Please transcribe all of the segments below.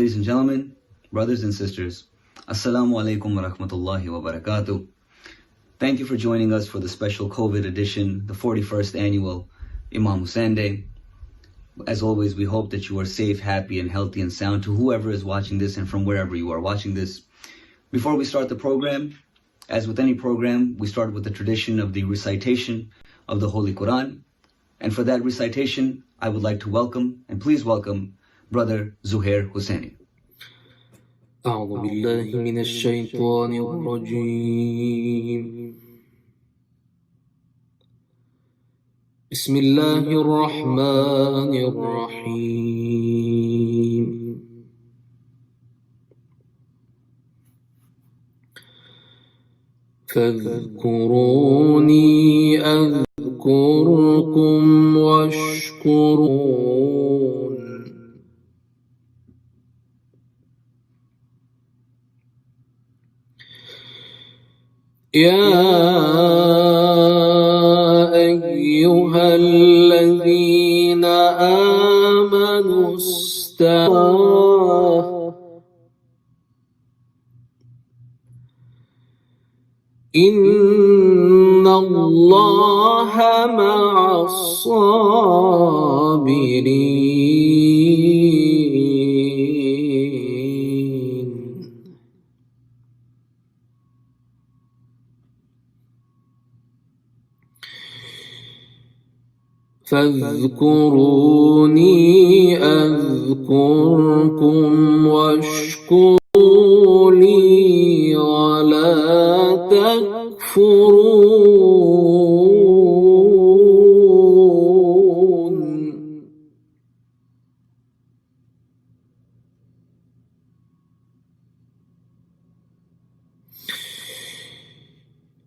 Ladies and gentlemen, brothers and sisters, Assalamu alaikum wa rahmatullahi wa barakatuh. Thank you for joining us for the special COVID edition, the 41st annual Imam Hussain Day. As always, we hope that you are safe, happy, and healthy and sound to whoever is watching this and from wherever you are watching this. Before we start the program, as with any program, we start with the tradition of the recitation of the Holy Quran. And for that recitation, I would like to welcome, and please welcome, Brother Zuhair Hussaini. أعوذ بالله من الشيطان الرجيم. بسم الله الرحمن الرحيم. فاذكروني أذكركم واشكرون. يا أيها الذين آمنوا استغفروا إن الله مع الصابرين. فاذكروني أذكركم واشكروا لي ولا تكفرون.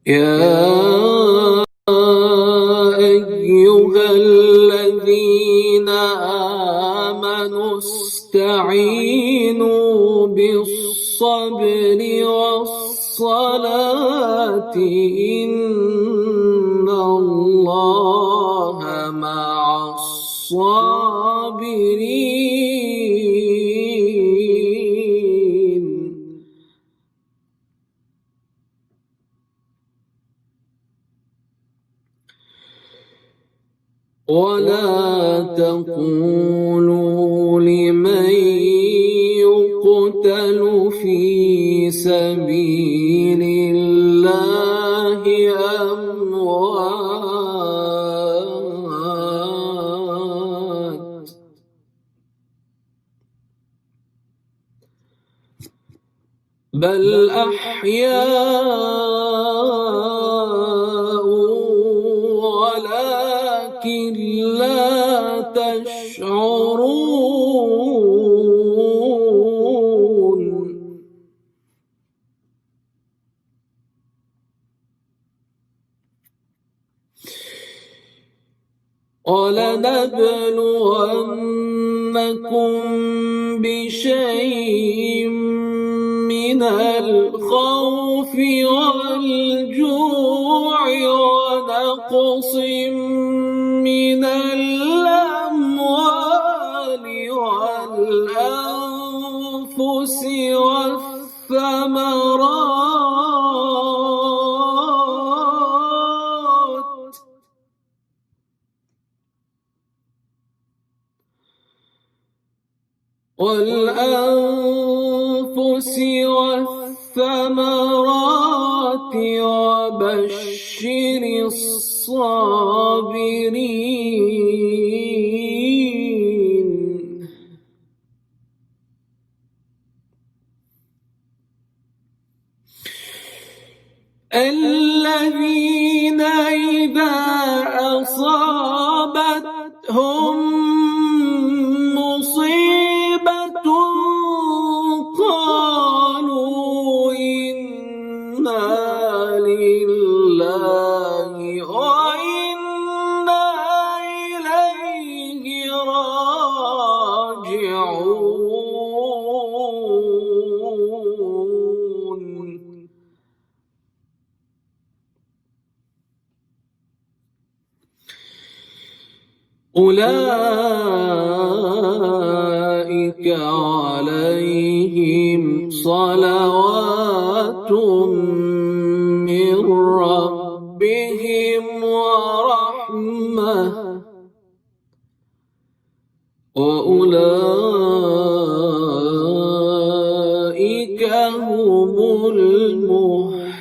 يا أيها الذين آمنوا استعينوا بالصبر والصلاة إن الله مع الصابرين. ولا تقولوا لمن يقتل في سبيل الله أموات بل أحياء ولكن لا تشعرون. ولنبلونكم بشيء من الخوف والجوع ونقص من الأموال والأنفس والثمرات وبشر الصابرين. الذين إذا أصابتهم مصيبة قالوا إنا لله وإنا إليه راجعون. أولئك عليهم صلوات من ربهم ورحمة وأولئك هم المهتدون.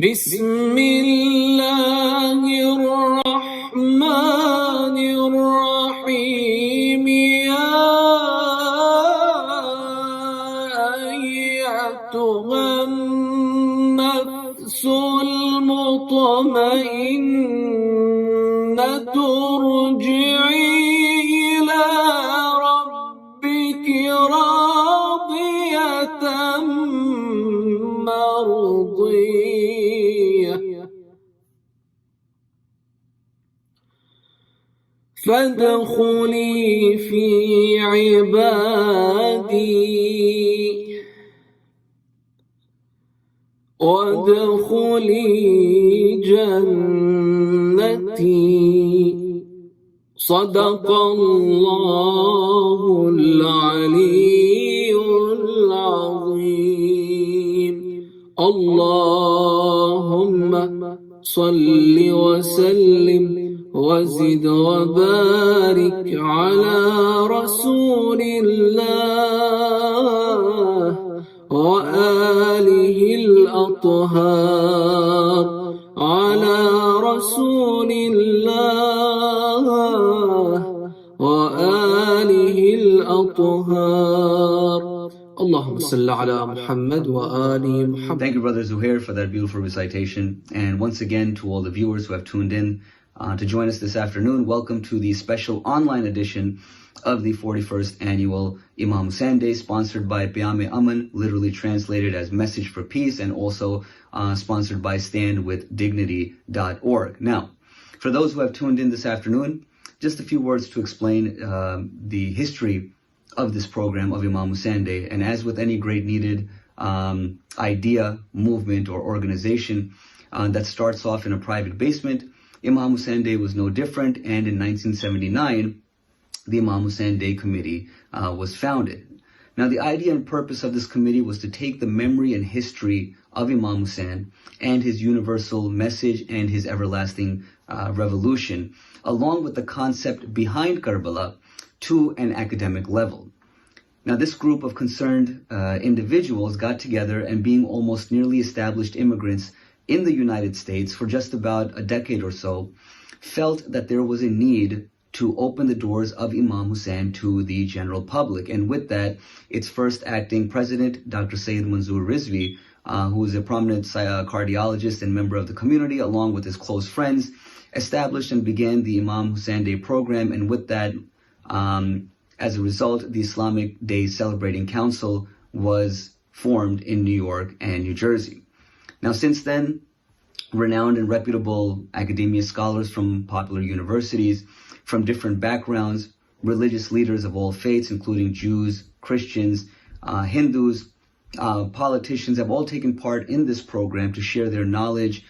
بسم الله الرحمن الرحيم يا أيتها النفس المطمئنة ارجعي إلى ربك راضية مرضية فادخلي في عبادي وادخلي جنتي. صدق الله العلي العظيم. اللهم صل وسلم وزد وبارك على رسول الله وآله الأطهار على رسول الله وآله الأطهار. اللهم صل على محمد وآل محمد. Thank you, Brother Zuhair, for that beautiful recitation. And once again, to all the viewers who have tuned in to join us this afternoon, welcome to the special online edition of the 41st annual Imam Hussain Day, sponsored by Peyam-e-Aman, literally translated as Message for Peace, and also sponsored by standwithdignity.org. Now, for those who have tuned in this afternoon, just a few words to explain the history of this program of Imam Hussain Day. And as with any great needed idea, movement, or organization that starts off in a private basement, Imam Hussain Day was no different. And in 1979, the Imam Hussain Day Committee was founded. Now, the idea and purpose of this committee was to take the memory and history of Imam Hussain and his universal message and his everlasting revolution, along with the concept behind Karbala, to an academic level. Now, this group of concerned individuals got together, and being almost nearly established immigrants in the United States for just about a decade or so, felt that there was a need to open the doors of Imam Hussain to the general public. And with that, its first acting president, Dr. Sayyid Manzoor Rizvi, who is a prominent cardiologist and member of the community, along with his close friends, established and began the Imam Hussain Day program. And with that, as a result, the Islamic Day Celebrating Council was formed in New York and New Jersey. Now, since then, renowned and reputable academia scholars from popular universities, from different backgrounds, religious leaders of all faiths, including Jews, Christians, Hindus, politicians, have all taken part in this program to share their knowledge,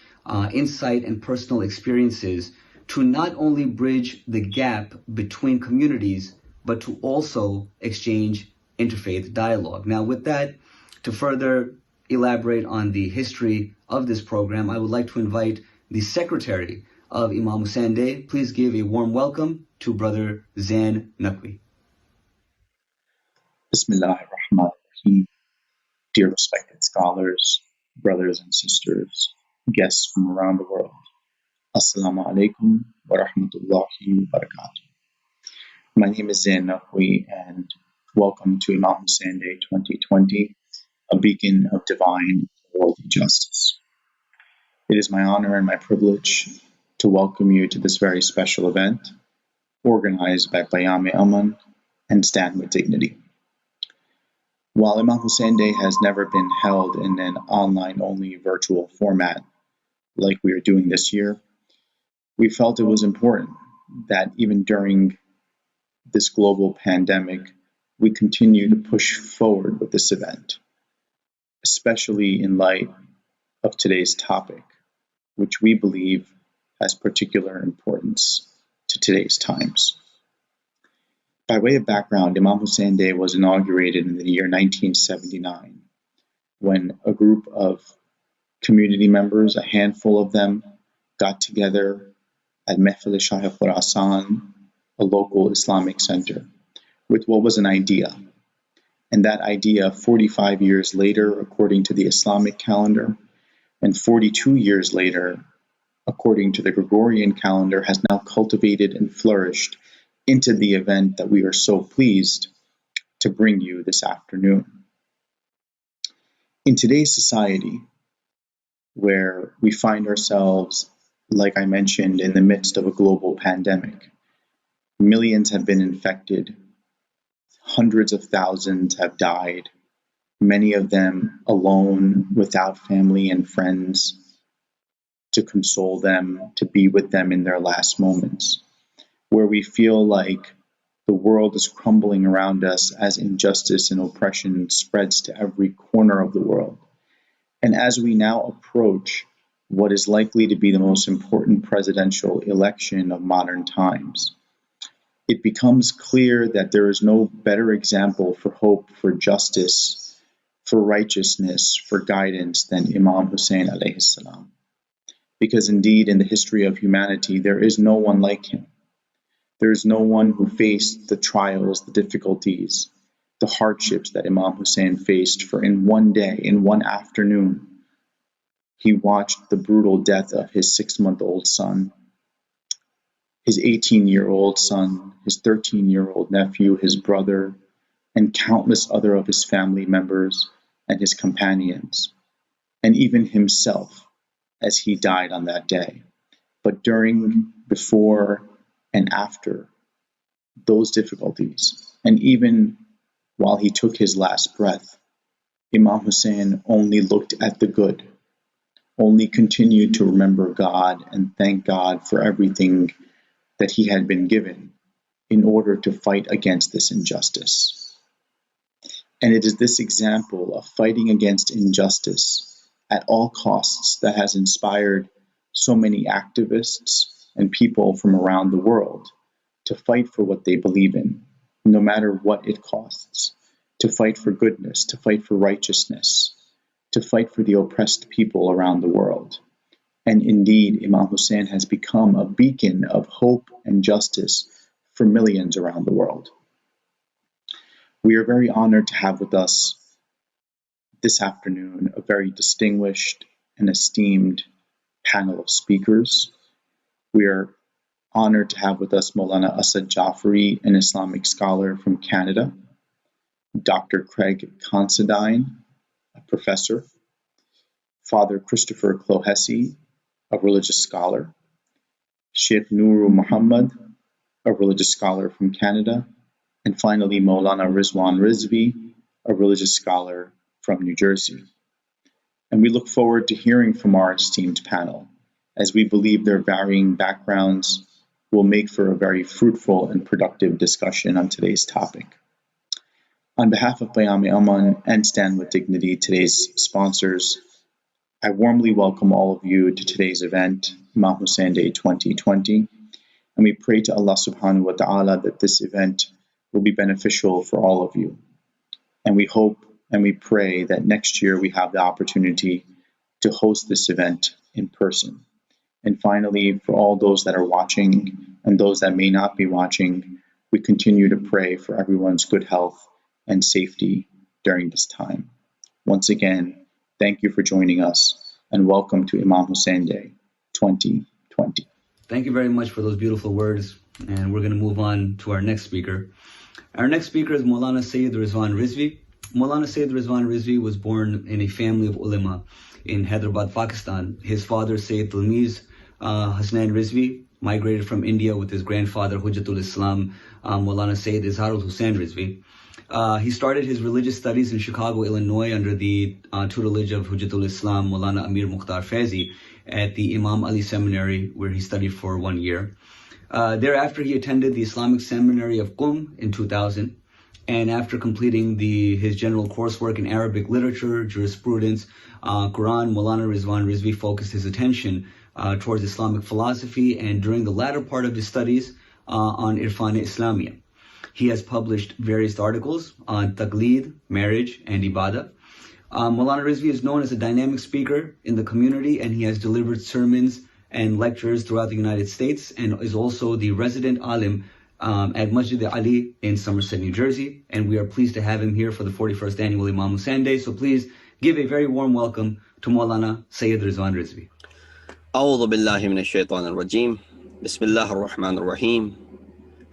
insight, and personal experiences to not only bridge the gap between communities, but to also exchange interfaith dialogue. Now, with that, to further elaborate on the history of this program, I would like to invite the secretary of Imam Hussain Day. Please give a warm welcome to Brother Zain Naqvi. Bismillahirrahmanirrahim. Dear respected scholars, brothers and sisters, guests from around the world, Assalamu alaikum wa rahmatullahi wa barakatuh. My name is Zain Naqvi, and welcome to Imam Hussain Day 2020, a beacon of divine worldly justice. It is my honor and my privilege to welcome you to this very special event, organized by Peyam-e-Aman and Stand with Dignity. While Imam Hussain Day has never been held in an online-only virtual format like we are doing this year, we felt it was important that even during this global pandemic, we continue to push forward with this event, especially in light of today's topic, which we believe has particular importance to today's times. By way of background, Imam Hussain Day was inaugurated in the year 1979 when a group of community members, a handful of them, got together at Mehfil Shah Khurasan, a local Islamic center, with what was an idea. And that idea, 45 years later, according to the Islamic calendar, and 42 years later, according to the Gregorian calendar, has now cultivated and flourished into the event that we are so pleased to bring you this afternoon. In today's society, where we find ourselves, like I mentioned, in the midst of a global pandemic, millions have been infected, hundreds of thousands have died, many of them alone, without family and friends to console them, to be with them in their last moments, where we feel like the world is crumbling around us as injustice and oppression spreads to every corner of the world. And as we now approach what is likely to be the most important presidential election of modern times, it becomes clear that there is no better example for hope, for justice, for righteousness, for guidance than Imam Hussain alayhi salam. Because indeed, in the history of humanity, there is no one like him. There is no one who faced the trials, the difficulties, the hardships that Imam Hussain faced, for in one day, in one afternoon, he watched the brutal death of his 6-month-old son, his 18-year-old son, his 13-year-old nephew, his brother, and countless other of his family members and his companions, and even himself as he died on that day. But during, before, and after those difficulties, and even while he took his last breath, Imam Hussain only looked at the good, only continued to remember God and thank God for everything that he had been given in order to fight against this injustice. And it is this example of fighting against injustice at all costs that has inspired so many activists and people from around the world to fight for what they believe in, no matter what it costs, to fight for goodness, to fight for righteousness, to fight for the oppressed people around the world. And indeed, Imam Hussain has become a beacon of hope and justice for millions around the world. We are very honored to have with us this afternoon a very distinguished and esteemed panel of speakers. We are honored to have with us Maulana Asad Jafari, an Islamic scholar from Canada, Dr. Craig Considine, a professor, Father Christopher Clohessy, a religious scholar, Sheikh Nuru Muhammad, a religious scholar from Canada, and finally Maulana Rizwan Rizvi, a religious scholar from New Jersey. And we look forward to hearing from our esteemed panel, as we believe their varying backgrounds will make for a very fruitful and productive discussion on today's topic. On behalf of Bayam Aman and Stand With Dignity, today's sponsors, I warmly welcome all of you to today's event, Imam Hussain Day 2020, and we pray to Allah subhanahu wa ta'ala that this event will be beneficial for all of you. And we hope and we pray that next year we have the opportunity to host this event in person. And finally, for all those that are watching and those that may not be watching, we continue to pray for everyone's good health and safety during this time. Once again, thank you for joining us and welcome to Imam Hussain Day 2020. Thank you very much for those beautiful words. And we're going to move on to our next speaker. Our next speaker is Maulana Sayyid Rizwan Rizvi. Maulana Sayyid Rizwan Rizvi was born in a family of ulama in Hyderabad, Pakistan. His father, Sayyid Talmiz Hussain Rizvi, migrated from India with his grandfather, Hujjatul Islam, Maulana Sayyid Izharul Hussain Rizvi. He started his religious studies in Chicago, Illinois, under the tutelage of Hujjatul Islam, Maulana Amir Mukhtar Faizi, at the Imam Ali Seminary, where he studied for 1 year. Thereafter, he attended the Islamic Seminary of Qum in 2000. And after completing his general coursework in Arabic literature, jurisprudence, Quran, Maulana Rizwan Rizvi focused his attention towards Islamic philosophy, and during the latter part of his studies on Irfan Islamiyya. He has published various articles on taqleed, marriage, and ibadah. Maulana Rizvi is known as a dynamic speaker in the community, and he has delivered sermons and lectures throughout the United States, and is also the resident alim at Masjid Ali in Somerset, New Jersey. And we are pleased to have him here for the 41st annual Imam Hussain Day. So please give a very warm welcome to Maulana Sayyid Rizwan Rizvi. أعوذ بالله من الشيطان الرجيم بسم الله الرحمن الرحيم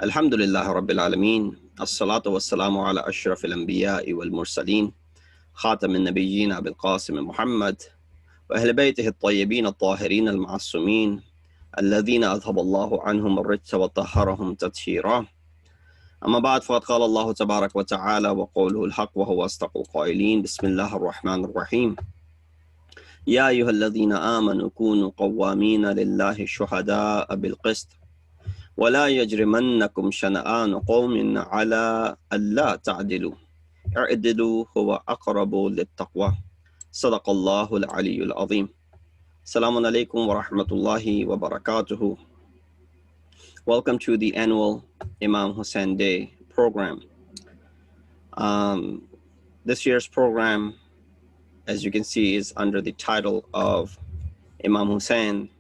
الحمد لله رب العالمين الصلاة والسلام على أشرف الأنبياء والمرسلين خاتم النبيين أبي القاسم محمد وأهل بيته الطيبين الطاهرين المعصومين الذين أذهب الله عنهم الرجس وطهرهم تطهيرا أما بعد فقد قال الله تبارك وتعالى وقوله الحق وهو أصدق القائلين بسم الله الرحمن الرحيم يا أيها الذين آمنوا كونوا قوامين لله شهداء بالقسط ولا يجرمنكم شنآن قوم على ألا تعدلوا اعدلوا هو أقرب للتقوى صدق الله العلي العظيم. Assalamu alaikum wa rahmatullahi wa barakatuhu. Welcome to the annual Imam Hussain Day program. This year's program, as you can see, is under the title of Imam Hussain,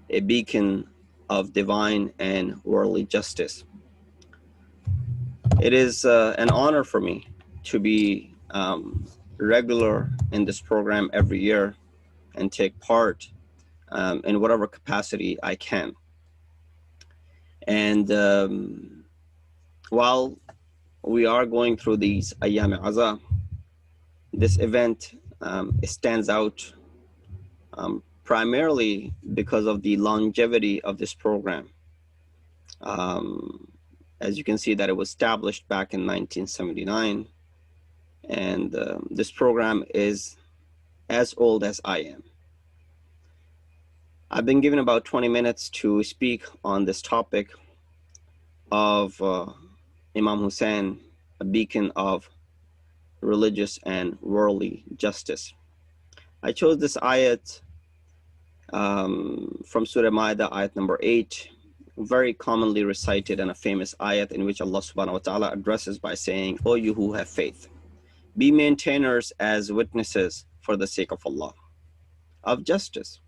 a beacon of divine and worldly justice. It is an honor for me to be regular in this program every year and take part in whatever capacity I can. And while we are going through these Ayyam-e-Azha, this event stands out primarily because of the longevity of this program. As you can see that it was established back in 1979, and this program is as old as I am. I've been given about 20 minutes to speak on this topic of Imam Hussain, a beacon of religious and worldly justice. I chose this ayat from Surah Ma'idah, ayat number 8, very commonly recited and a famous ayat in which Allah subhanahu wa ta'ala addresses by saying, O you who have faith, be maintainers as witnesses for the sake of Allah, of justice.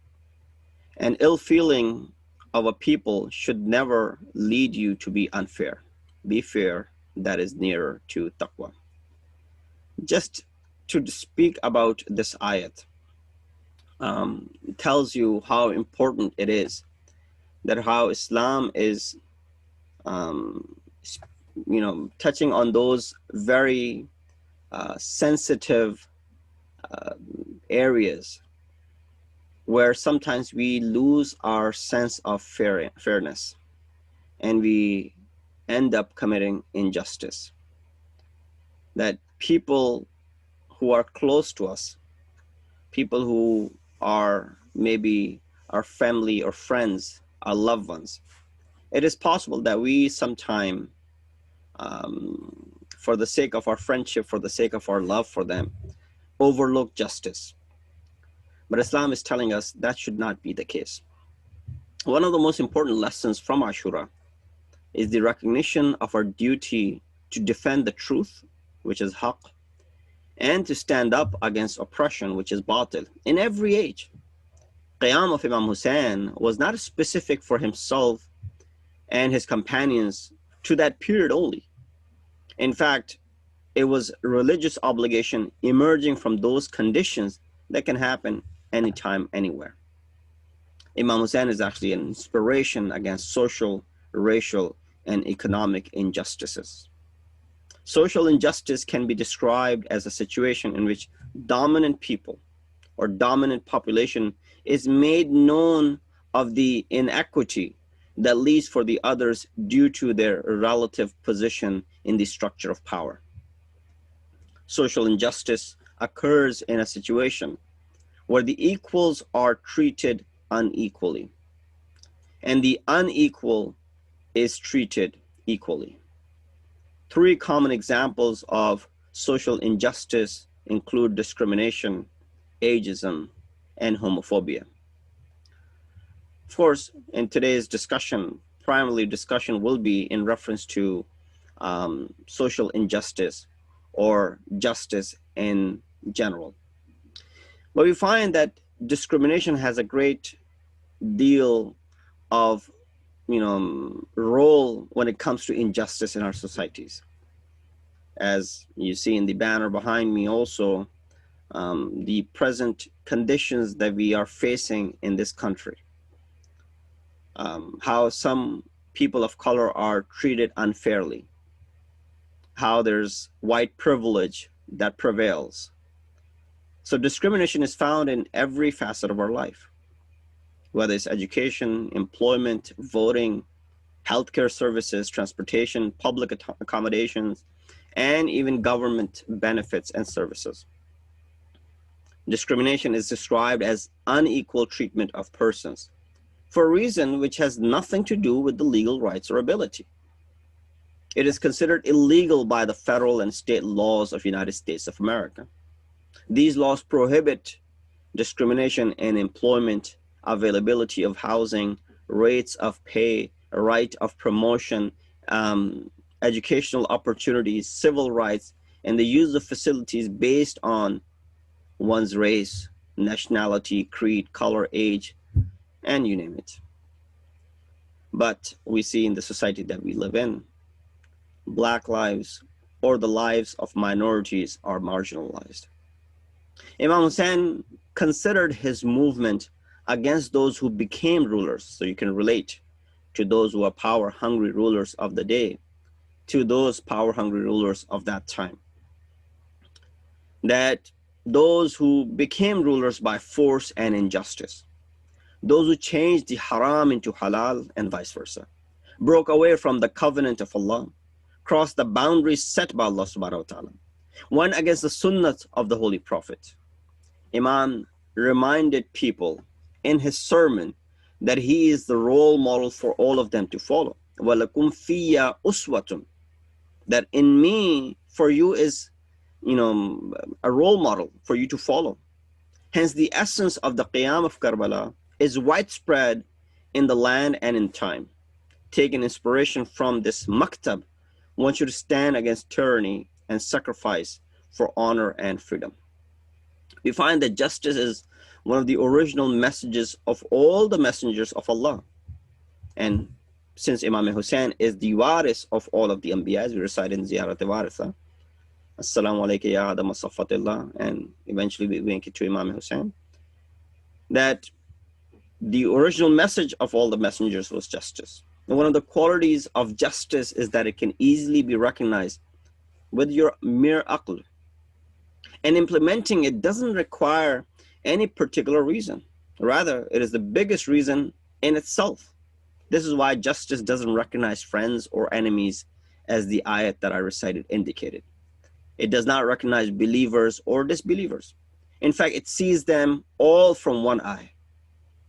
And ill feeling of a people should never lead you to be unfair. Be fair, that is nearer to taqwa. Just to speak about this ayat tells you how important it is, that how Islam is touching on those very sensitive areas where sometimes we lose our sense of fairness and we end up committing injustice. That people who are close to us, people who are maybe our family or friends, our loved ones, it is possible that we sometime, for the sake of our friendship, for the sake of our love for them, overlook justice. But Islam is telling us that should not be the case. One of the most important lessons from Ashura is the recognition of our duty to defend the truth, which is haqq, and to stand up against oppression, which is batil, in every age. Qiyam of Imam Hussain was not specific for himself and his companions to that period only. In fact, it was a religious obligation emerging from those conditions that can happen anytime, anywhere. Imam Hussain is actually an inspiration against social, racial, and economic injustices. Social injustice can be described as a situation in which dominant people or dominant population is made known of the inequity that leads for the others due to their relative position in the structure of power. Social injustice occurs in a situation where the equals are treated unequally and the unequal is treated equally. Three common examples of social injustice include discrimination, ageism, and homophobia. Of course, in today's discussion, primarily discussion will be in reference to social injustice or justice in general. But we find that discrimination has a great deal of role when it comes to injustice in our societies. As you see in the banner behind me also, the present conditions that we are facing in this country, how some people of color are treated unfairly, how there's white privilege that prevails. So discrimination is found in every facet of our life, whether it's education, employment, voting, healthcare services, transportation, public accommodations, and even government benefits and services. Discrimination is described as unequal treatment of persons for a reason which has nothing to do with the legal rights or ability. It is considered illegal by the federal and state laws of United States of America. These laws prohibit discrimination in employment, availability of housing, rates of pay, right of promotion, educational opportunities, civil rights, and the use of facilities based on one's race, nationality, creed, color, age, and you name it. But we see in the society that we live in, Black lives or the lives of minorities are marginalized. Imam Hussain considered his movement against those who became rulers, so you can relate to those who are power-hungry rulers of the day, to those power-hungry rulers of that time. That those who became rulers by force and injustice, those who changed the haram into halal and vice versa, broke away from the covenant of Allah, crossed the boundaries set by Allah subhanahu wa ta'ala, went against the sunnah of the Holy Prophet. Imam reminded people in his sermon that he is the role model for all of them to follow. وَلَكُمْ فِيَّ أُسْوَةٌ, that in me, for you is a role model for you to follow. Hence the essence of the Qiyam of Karbala is widespread in the land and in time. Taking inspiration from this maktab, one should stand against tyranny and sacrifice for honor and freedom. We find that justice is one of the original messages of all the messengers of Allah. And since Imam Hussain is the waris of all of the Anbiya, as we recite in Ziyarat Waritha, Assalamu alayka ya Adam Safatillah, and eventually we link it to Imam Hussain, that the original message of all the messengers was justice. And one of the qualities of justice is that it can easily be recognized with your mere aql. And implementing it doesn't require any particular reason. Rather, it is the biggest reason in itself. This is why justice doesn't recognize friends or enemies, as the ayat that I recited indicated. It does not recognize believers or disbelievers. In fact, it sees them all from one eye.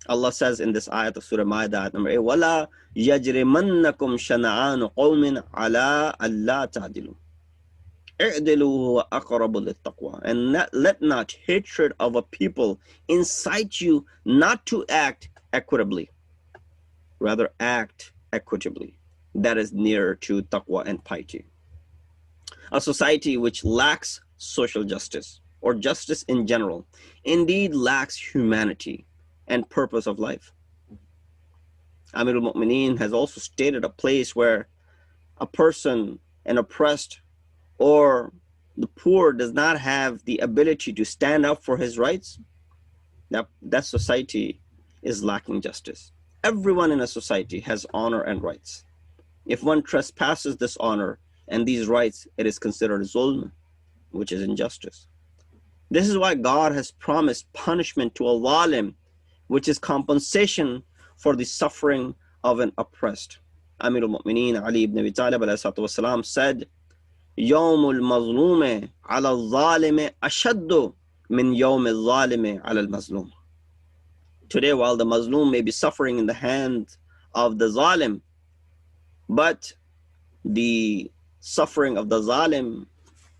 Allah says in this ayat of Surah Ma'idah, number 8, وَلَا يَجْرِمَنَّكُمْ شَنَعَانُ قَوْمٍ عَلَىٰ أَلَّا تَعْدِلُوا اعْدِلُوا هُوَ أَقْرَبُ لِلتَّقْوَىٰ, and let not hatred of a people incite you not to act equitably. Rather, act equitably. That is nearer to taqwa and piety. A society which lacks social justice, or justice in general, indeed lacks humanity and purpose of life. Amir al-Mu'mineen has also stated a place where a person, an oppressed or the poor, does not have the ability to stand up for his rights. That society is lacking justice. Everyone in a society has honor and rights. If one trespasses this honor and these rights, it is considered zulm, which is injustice. This is why God has promised punishment to a zalim, which is compensation for the suffering of an oppressed. Amir al-Mu'mineen Ali ibn Abi Talib ﷺ said, يوم المظلوم على الظالم أشد من يوم الظالم على المظلوم. Today, while the Mazlum may be suffering in the hand of the Zalim, but the suffering of the zalim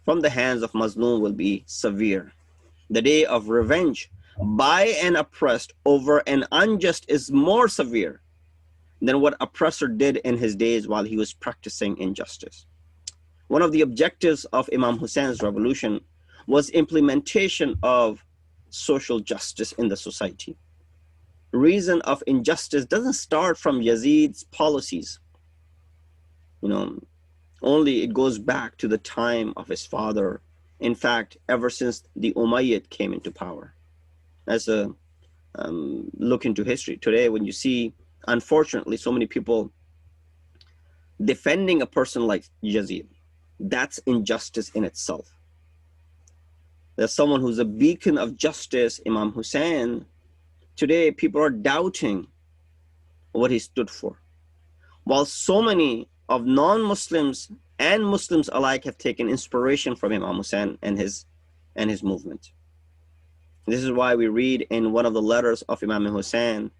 from the hands of Mazlum will be severe. The day of revenge by an oppressed over an unjust is more severe than what oppressor did in his days while he was practicing injustice. One of the objectives of Imam Hussein's revolution was implementation of social justice in the society. Reason of injustice doesn't start from Yazid's policies. Only it goes back to the time of his father. In fact, ever since the Umayyad came into power. As a look into history today, when you see, unfortunately, so many people defending a person like Yazid, that's injustice in itself. There's someone who's a beacon of justice, Imam Hussain. Today, people are doubting what he stood for. While so many of non-Muslims and Muslims alike have taken inspiration from Imam Hussain and his movement. This is why we read in one of the letters of Imam Hussain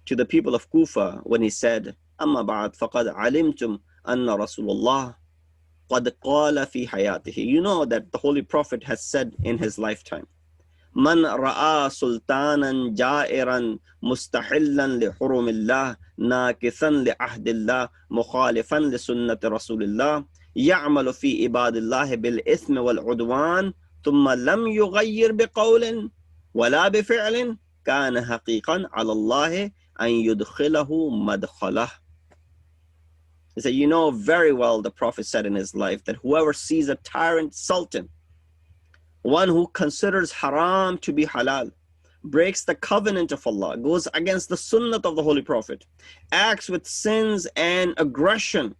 to the people of Kufa when he said, "Amma ba'd faqad alimtum anna Rasulullah qad qala fi hayatihi." You know that the Holy Prophet has said in his lifetime, "Man ra'a sultanan ja'iran mustahillan li hurumillah nakithan li ahdillah mukhalifan li sunnati Rasulillah ya'malu fi ibadillah bil ithmi wal udwan thumma lam yughayyir biqawlin wala bifi'lin kana haqiqan 'ala Allah an yudkhilahu madkhalah." He said, you know very well, the Prophet said in his life, that whoever sees a tyrant sultan, one who considers haram to be halal, breaks the covenant of Allah, goes against the sunnah of the Holy Prophet, acts with sins and aggression,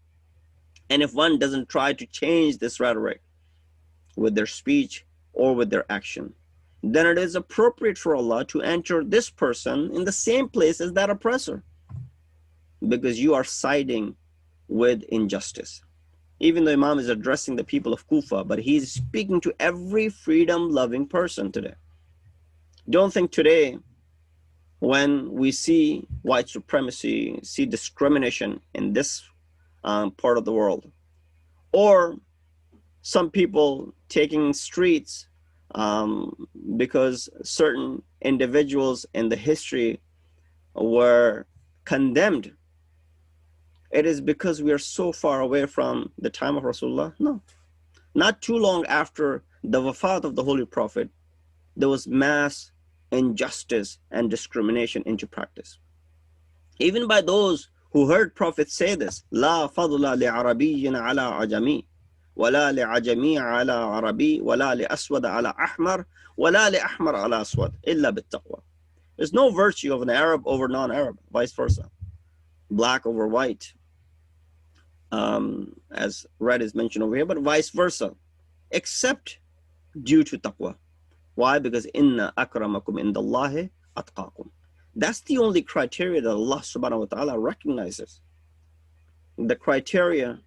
and if one doesn't try to change this rhetoric with their speech or with their action, then it is appropriate for Allah to enter this person in the same place as that oppressor, because you are siding with injustice. Even though Imam is addressing the people of Kufa, but he's speaking to every freedom-loving person today. Don't think today, when we see white supremacy, see discrimination in this part of the world, or some people taking streets because certain individuals in the history were condemned, it is because we are so far away from the time of Rasulullah? No. Not too long after the wafat of the Holy Prophet, there was mass injustice and discrimination into practice. Even by those who heard Prophet say this, "La fadla li arabiyyin ala ajami, wala li ajami ala arabi, wala li aswad ala ahmar, wala li ahmar ala aswad, illa bit taqwa." There's no virtue of an Arab over non-Arab, vice versa. Black over white, as red is mentioned over here, but vice versa, except due to taqwa. Why? Because inna akramakum indallahi atqakum. That's the only criteria that Allah subhanahu wa ta'ala recognizes. The criteria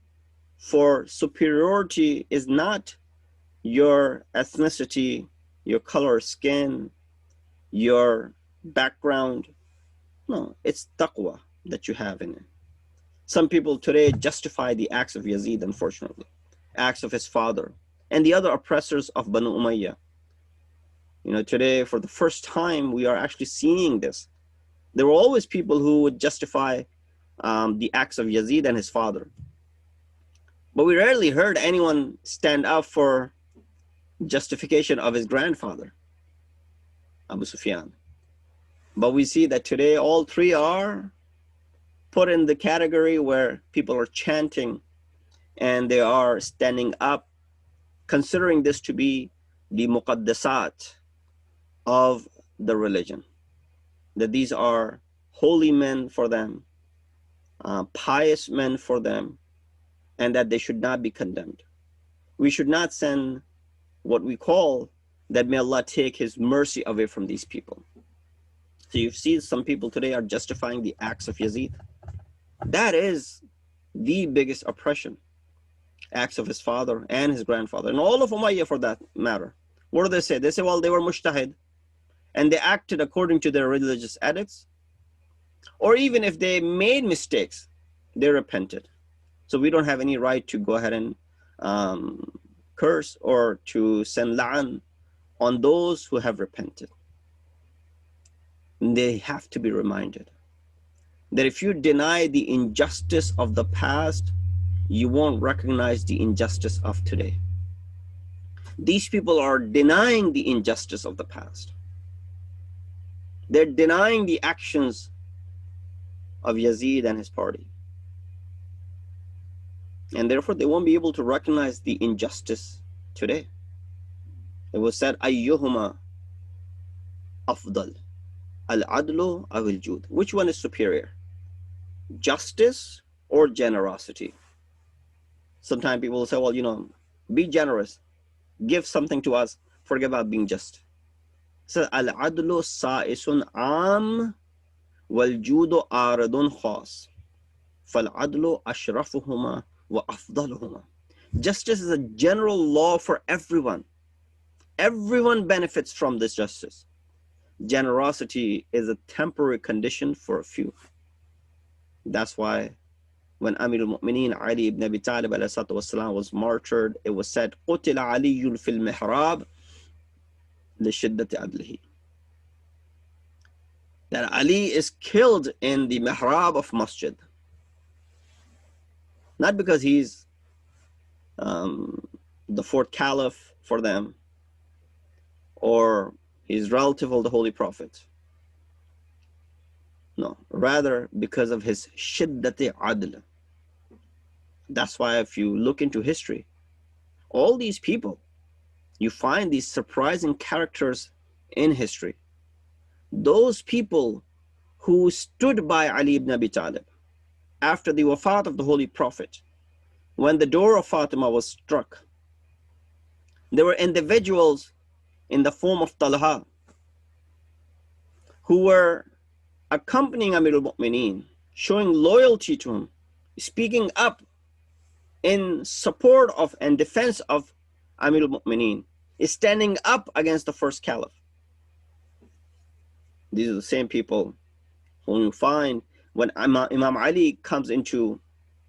for superiority is not your ethnicity, your color of skin, your background. No, it's taqwa that you have in it. Some people today justify the acts of Yazid, unfortunately, acts of his father, and the other oppressors of Banu Umayyah. Today, for the first time, we are actually seeing this. There were always people who would justify the acts of Yazid and his father. But we rarely heard anyone stand up for justification of his grandfather, Abu Sufyan. But we see that today all three are put in the category where people are chanting and they are standing up, considering this to be the muqaddasat of the religion, that these are holy men for them, pious men for them, and that they should not be condemned. We should not send what we call that may Allah take his mercy away from these people. So you see some people today are justifying the acts of Yazid. That is the biggest oppression, acts of his father and his grandfather, and all of Umayyah for that matter. What do they say? They say, well, they were mujtahid, and they acted according to their religious edicts. Or even if they made mistakes, they repented. So we don't have any right to go ahead and curse or to send la'an on those who have repented. They have to be reminded that if you deny the injustice of the past, you won't recognize the injustice of today. These people are denying the injustice of the past. They're denying the actions of Yazid and his party. And therefore, they won't be able to recognize the injustice today. It was said, Ayyuhuma afdal, al-adlu aw al-jud. Which one is superior? Justice or generosity? Sometimes people will say, well, be generous. Give something to us. Forget about being just. So, al-adlu sa'isun am wal-judu aradun khas. Fal-adlu ashrafuhuma wa afdaluhuma. Justice is a general law for everyone. Everyone benefits from this justice. Generosity is a temporary condition for a few. That's why when Amir al-Mu'mineen Ali ibn Abi Talib والسلام, was martyred, it was said, قُتِلَ عَلِيٌّ فِي الْمِحْرَابِ لِشِدَّةِ عَدْلِهِ. That Ali is killed in the mihrab of masjid. Not because he's the fourth caliph for them, or he's relative of the Holy Prophet. No, rather because of his shiddati adl. That's why if you look into history, all these people, you find these surprising characters in history. Those people who stood by Ali ibn Abi Talib after the wafat of the Holy Prophet, when the door of Fatima was struck, there were individuals in the form of Talha who were accompanying Amir al-Mu'mineen, showing loyalty to him, speaking up in support of and defense of Amir al-Mu'mineen, is standing up against the first caliph. These are the same people whom you find when Imam Ali comes into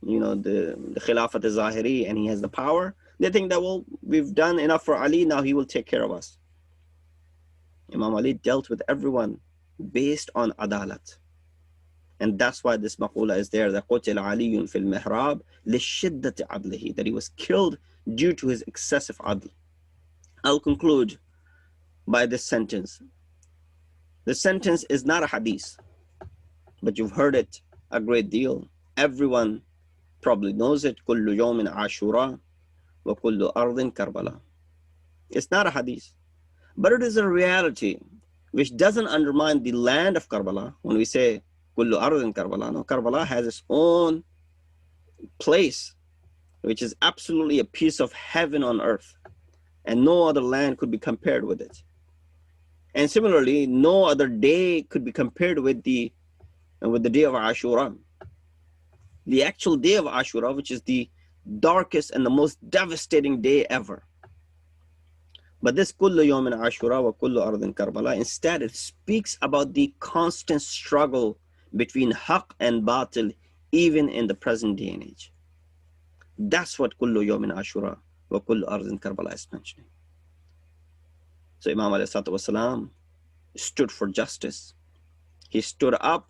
the Khilafat al-Zahiri and he has the power. They think that, well, we've done enough for Ali, now he will take care of us. Imam Ali dealt with everyone based on adalat. And that's why this maqula is there, that قُتِلَ عَلِيٌّ فِي الْمِحْرَابِ لِشِدَّةِ عَدْلِهِ, that he was killed due to his excessive adl. I'll conclude by this sentence. The sentence is not a hadith, but you've heard it a great deal. Everyone probably knows it. كُلُّ يَوْمٍ عَاشُورَا وَكُلُّ أَرْضٍ كَرْبَلَا. It's not a hadith, but it is a reality which doesn't undermine the land of Karbala. When we say Kullu Ardin Karbala, no, Karbala has its own place, which is absolutely a piece of heaven on earth, and no other land could be compared with it. And similarly, no other day could be compared with the day of Ashura. The actual day of Ashura, which is the darkest and the most devastating day ever. But this Kullu Yawmin Ashura wa Kullu Ardin Karbala, instead it speaks about the constant struggle between Haqq and Batil, even in the present day and age. That's what Kullu Yawmin Ashura wa Kullu Ardin Karbala is mentioning. So Imam alayhi salatu wasalam stood for justice. He stood up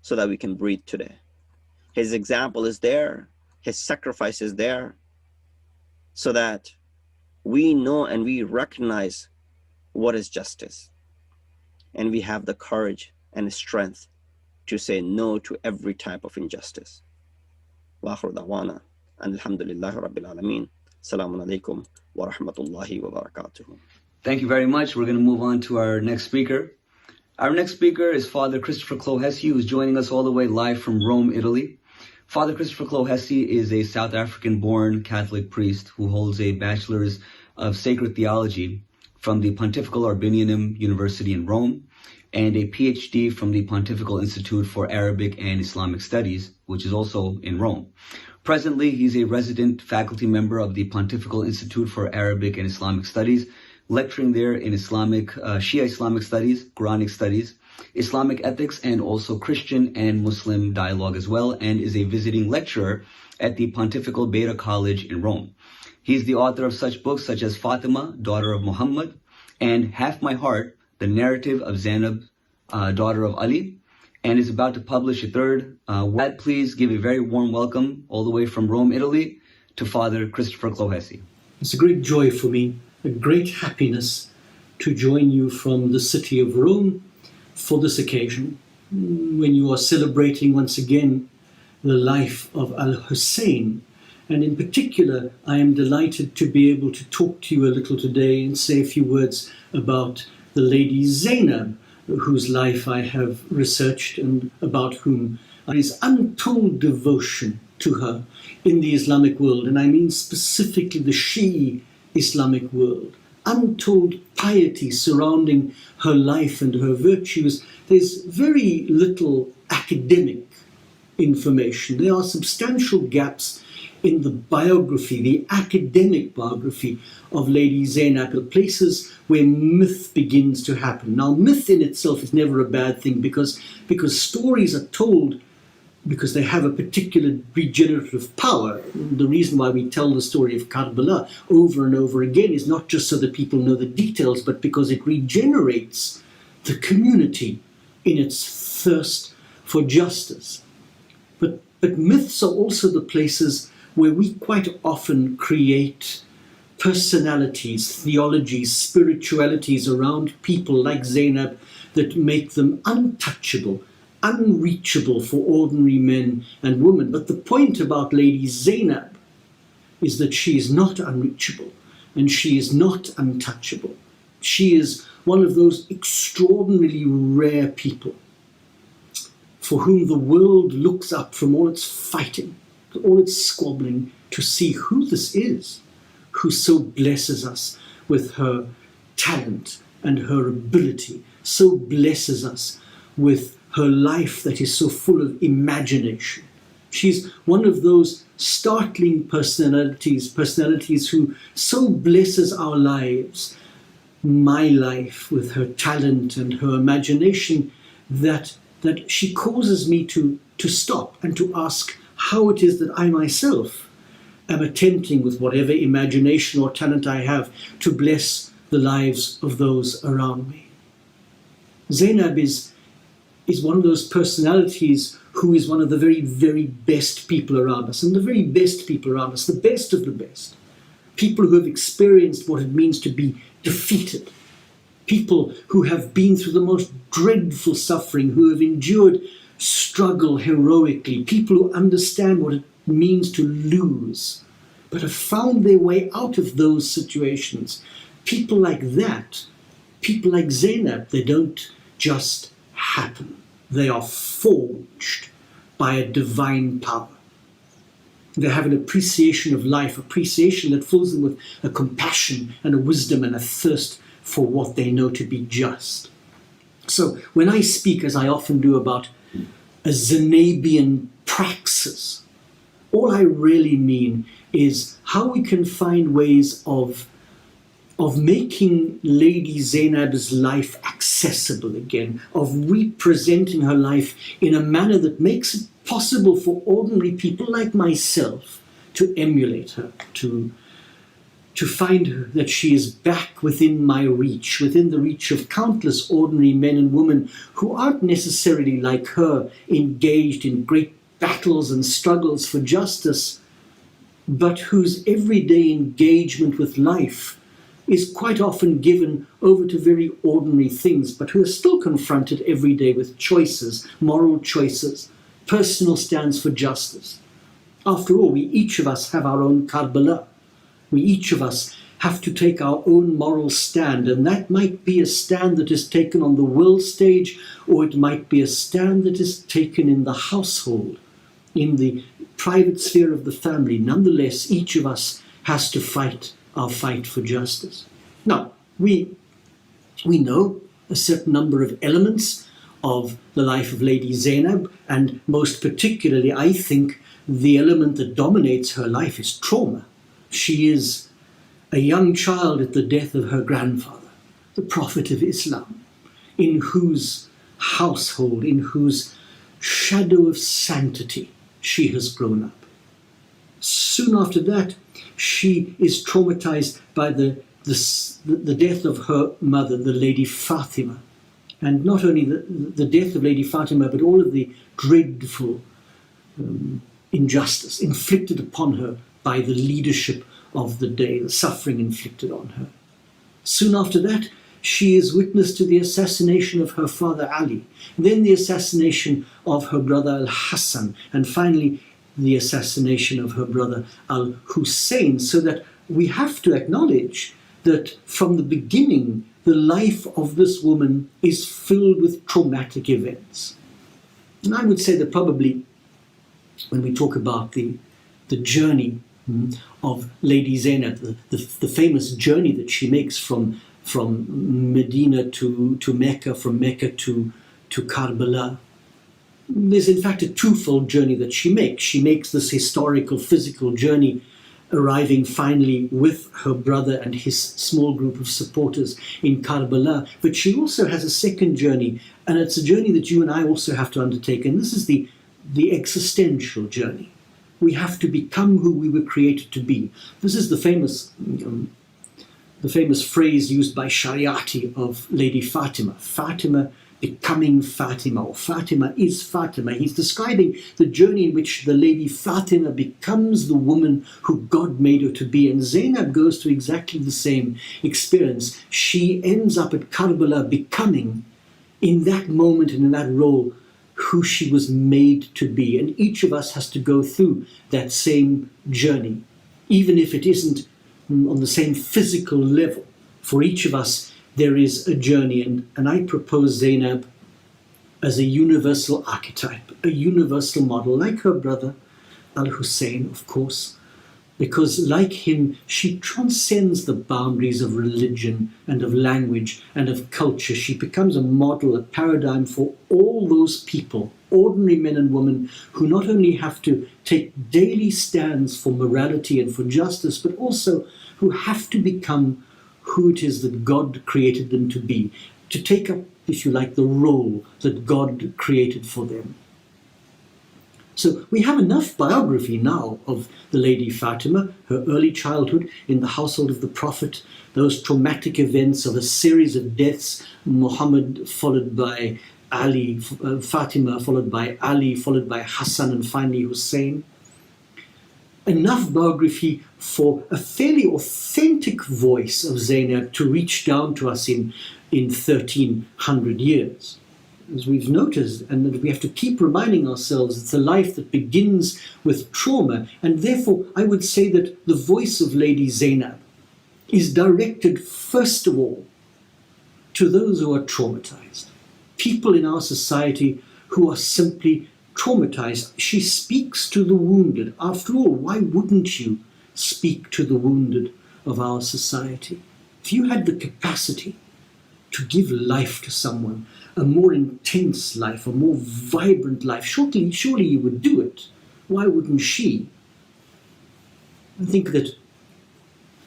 so that we can breathe today. His example is there, his sacrifice is there, so that we know and we recognize what is justice. And we have the courage and the strength to say no to every type of injustice. Wa akhiru da'wana alhamdulillahi rabbil alameen. Assalamu alaikum wa rahmatullahi wa barakatuh. Thank you very much. We're going to move on to our next speaker. Our next speaker is Father Christopher Clohessy, who's joining us all the way live from Rome, Italy. Father Christopher Clohessy is a South African-born Catholic priest who holds a Bachelor's of Sacred Theology from the Pontifical Urbanianum University in Rome and a PhD from the Pontifical Institute for Arabic and Islamic Studies, which is also in Rome. Presently, he's a resident faculty member of the Pontifical Institute for Arabic and Islamic Studies, lecturing there in Shia Islamic Studies, Quranic Studies, Islamic Ethics, and also Christian and Muslim dialogue as well, and is a visiting lecturer at the Pontifical Beta College in Rome. He's the author of such books such as Fatima, Daughter of Muhammad, and Half My Heart, the narrative of Zainab, daughter of Ali, and is about to publish a third. Please give a very warm welcome all the way from Rome, Italy, to Father Christopher Clohessy. It's a great joy for me, a great happiness to join you from the city of Rome for this occasion, when you are celebrating once again the life of Hussain. And in particular, I am delighted to be able to talk to you a little today and say a few words about the lady Zainab, whose life I have researched and about whom there is untold devotion to her in the Islamic world, and I mean specifically the Shi'i Islamic world. Untold piety surrounding her life and her virtues. There's very little academic information. There are substantial gaps in the biography, the academic biography of Lady Zainab, places where myth begins to happen. Now, myth in itself is never a bad thing because stories are told because they have a particular regenerative power. The reason why we tell the story of Karbala over and over again is not just so that people know the details, but because it regenerates the community in its thirst for justice. But myths are also the places where we quite often create personalities, theologies, spiritualities around people like Zainab that make them untouchable, unreachable for ordinary men and women. But the point about Lady Zainab is that she is not unreachable and she is not untouchable. She is one of those extraordinarily rare people for whom the world looks up from all its fighting, all its squabbling, to see who this is, who so blesses us with her talent and her ability, so blesses us with her life that is so full of imagination. She's one of those startling personalities who so blesses our lives, my life, with her talent and her imagination, that she causes me to stop and to ask how it is that I myself am attempting, with whatever imagination or talent I have, to bless the lives of those around me. Zainab is one of those personalities who is one of the very, very best people around us. And the very best people around us, the best of the best. People who have experienced what it means to be defeated. People who have been through the most dreadful suffering, who have endured struggle heroically. People who understand what it means to lose, but have found their way out of those situations. People like that, people like Zainab, they don't just happen. They are forged by a divine power. They have an appreciation of life, appreciation that fills them with a compassion and a wisdom and a thirst for what they know to be just. So when I speak, as I often do, about a Zainabian praxis, all I really mean is how we can find ways of making Lady Zainab's life accessible again, of representing her life in a manner that makes it possible for ordinary people like myself to emulate her, to find that she is back within my reach, within the reach of countless ordinary men and women who aren't necessarily like her, engaged in great battles and struggles for justice, but whose everyday engagement with life is quite often given over to very ordinary things, but who are still confronted every day with choices, moral choices, personal stands for justice. After all, we each of us have our own Karbala. We each of us have to take our own moral stand, and that might be a stand that is taken on the world stage, or it might be a stand that is taken in the household, in the private sphere of the family. Nonetheless, each of us has to fight our fight for justice. Now, we know a certain number of elements of the life of Lady Zainab, and most particularly, I think, the element that dominates her life is trauma. She is a young child at the death of her grandfather, the Prophet of Islam, in whose household, in whose shadow of sanctity she has grown up. soon after that, she is traumatized by the death of her mother, the Lady Fatima. And not only the death of Lady Fatima, but all of the dreadful injustice inflicted upon her by the leadership of the day, the suffering inflicted on her. Soon after that, she is witness to the assassination of her father Ali, then the assassination of her brother Al-Hussain, and finally the assassination of her brother Al-Hussain, so that we have to acknowledge that from the beginning, the life of this woman is filled with traumatic events. And I would say that probably when we talk about the journey of Lady Zainab, the famous journey that she makes from Medina to Mecca, from Mecca to Karbala, there's in fact a twofold journey that she makes. She makes this historical, physical journey, arriving finally with her brother and his small group of supporters in Karbala. But she also has a second journey, and it's a journey that you and I also have to undertake, and this is the existential journey. We have to become who we were created to be. This is the famous phrase used by Shariati of Lady Fatima. Fatima becoming Fatima, or Fatima is Fatima. He's describing the journey in which the Lady Fatima becomes the woman who God made her to be. And Zainab goes through exactly the same experience. She ends up at Karbala becoming, in that moment and in that role, who she was made to be. And each of us has to go through that same journey, even if it isn't on the same physical level. For each of us, there is a journey, and I propose Zainab as a universal archetype, a universal model, like her brother Al-Hussein, of course, because like him, she transcends the boundaries of religion and of language and of culture. She becomes a model, a paradigm for all those people, ordinary men and women, who not only have to take daily stands for morality and for justice, but also who have to become who it is that God created them to be, to take up, if you like, the role that God created for them. So we have enough biography now of the Lady Fatima, her early childhood in the household of the Prophet, those traumatic events of a series of deaths, Muhammad followed by Ali, Fatima followed by Ali, followed by Hassan, and finally Hussein. Enough biography for a fairly authentic voice of Zainab to reach down to us in 1300 years. As we've noticed, and that we have to keep reminding ourselves, it's a life that begins with trauma, and therefore I would say that the voice of Lady Zainab is directed first of all to those who are traumatized, people in our society who are simply traumatized. She speaks to the wounded. After all, why wouldn't you speak to the wounded of our society? If you had the capacity to give life to someone, a more intense life, a more vibrant life, surely you would do it. Why wouldn't she? I think that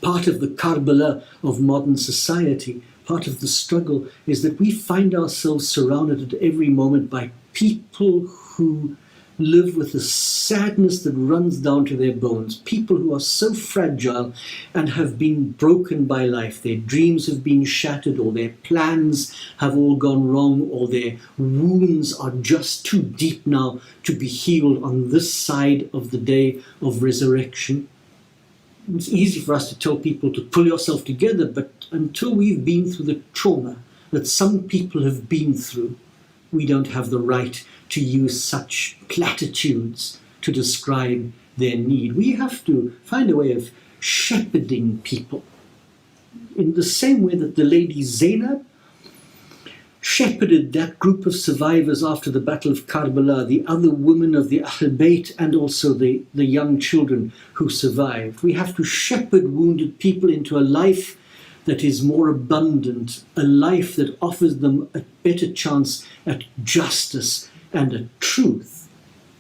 part of the Karbala of modern society, part of the struggle, is that we find ourselves surrounded at every moment by people who live with a sadness that runs down to their bones, people who are so fragile and have been broken by life. Their dreams have been shattered, or their plans have all gone wrong, or their wounds are just too deep now to be healed on this side of the day of resurrection. It's easy for us to tell people to pull yourself together, but until we've been through the trauma that some people have been through, we don't have the right to use such platitudes to describe their need. We have to find a way of shepherding people in the same way that the Lady Zainab shepherded that group of survivors after the Battle of Karbala, the other women of the Ahl Bayt, and also the young children who survived. We have to shepherd wounded people into a life that is more abundant, a life that offers them a better chance at justice and at truth.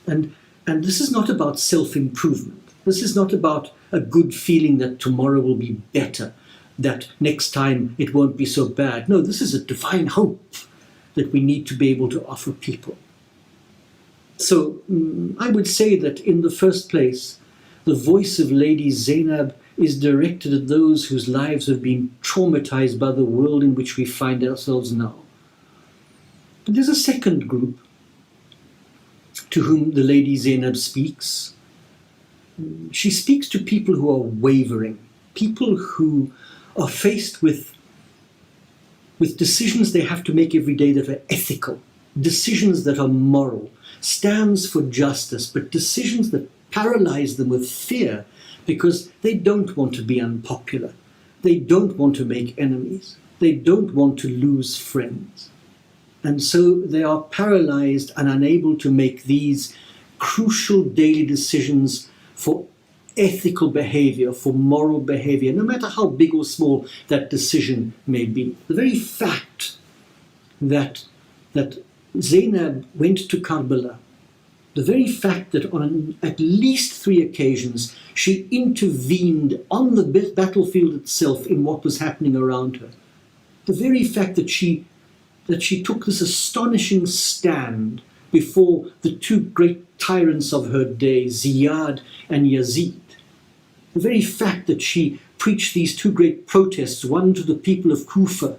And this is not about self-improvement. This is not about a good feeling that tomorrow will be better, that next time it won't be so bad. No, this is a divine hope that we need to be able to offer people. So I would say that in the first place, the voice of Lady Zainab is directed at those whose lives have been traumatized by the world in which we find ourselves now. But there's a second group to whom the Lady Zainab speaks. She speaks to people who are wavering, people who are faced with decisions they have to make every day that are ethical, decisions that are moral, stands for justice, but decisions that paralyze them with fear because they don't want to be unpopular. They don't want to make enemies. They don't want to lose friends. And so they are paralyzed and unable to make these crucial daily decisions for ethical behavior, for moral behavior, no matter how big or small that decision may be. The very fact that Zainab went to Karbala, the very fact that on at least 3 occasions she intervened on the battlefield itself in what was happening around her, the very fact that she took this astonishing stand before the 2 great tyrants of her day, Ziyad and Yazid, the very fact that she preached these 2 great protests, one to the people of Kufa,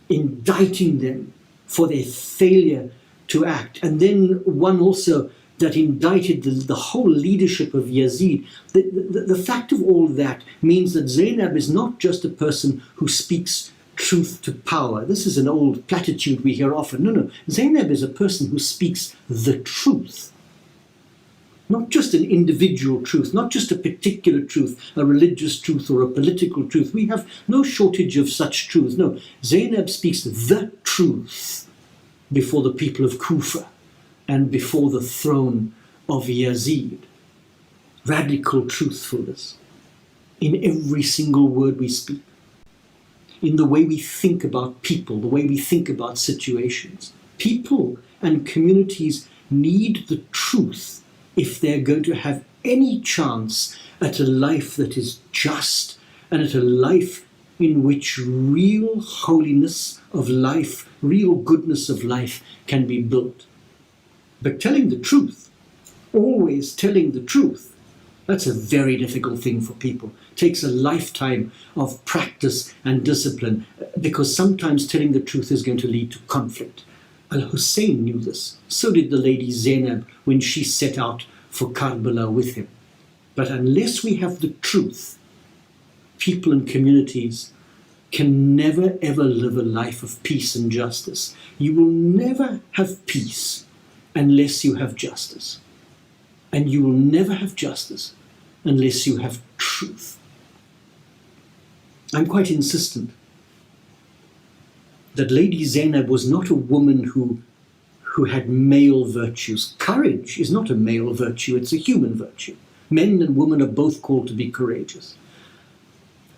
indicting them for their failure to act, and then one also that indicted the whole leadership of Yazid. The fact of all that means that Zainab is not just a person who speaks truth to power. This is an old platitude we hear often. No. Zainab is a person who speaks the truth. Not just an individual truth, not just a particular truth, a religious truth or a political truth. We have no shortage of such truths. No, Zainab speaks the truth before the people of Kufa and before the throne of Yazid. Radical truthfulness in every single word we speak, in the way we think about people, the way we think about situations. People and communities need the truth if they're going to have any chance at a life that is just and at a life in which real holiness of life, real goodness of life can be built. But telling the truth, always telling the truth, that's a very difficult thing for people. It takes a lifetime of practice and discipline, because sometimes telling the truth is going to lead to conflict. Hussain knew this. So did the Lady Zainab when she set out for Karbala with him. But unless we have the truth, people and communities can never ever live a life of peace and justice. You will never have peace unless you have justice. And you will never have justice unless you have truth. I'm quite insistent that Lady Zainab was not a woman who had male virtues. Courage is not a male virtue, it's a human virtue. Men and women are both called to be courageous.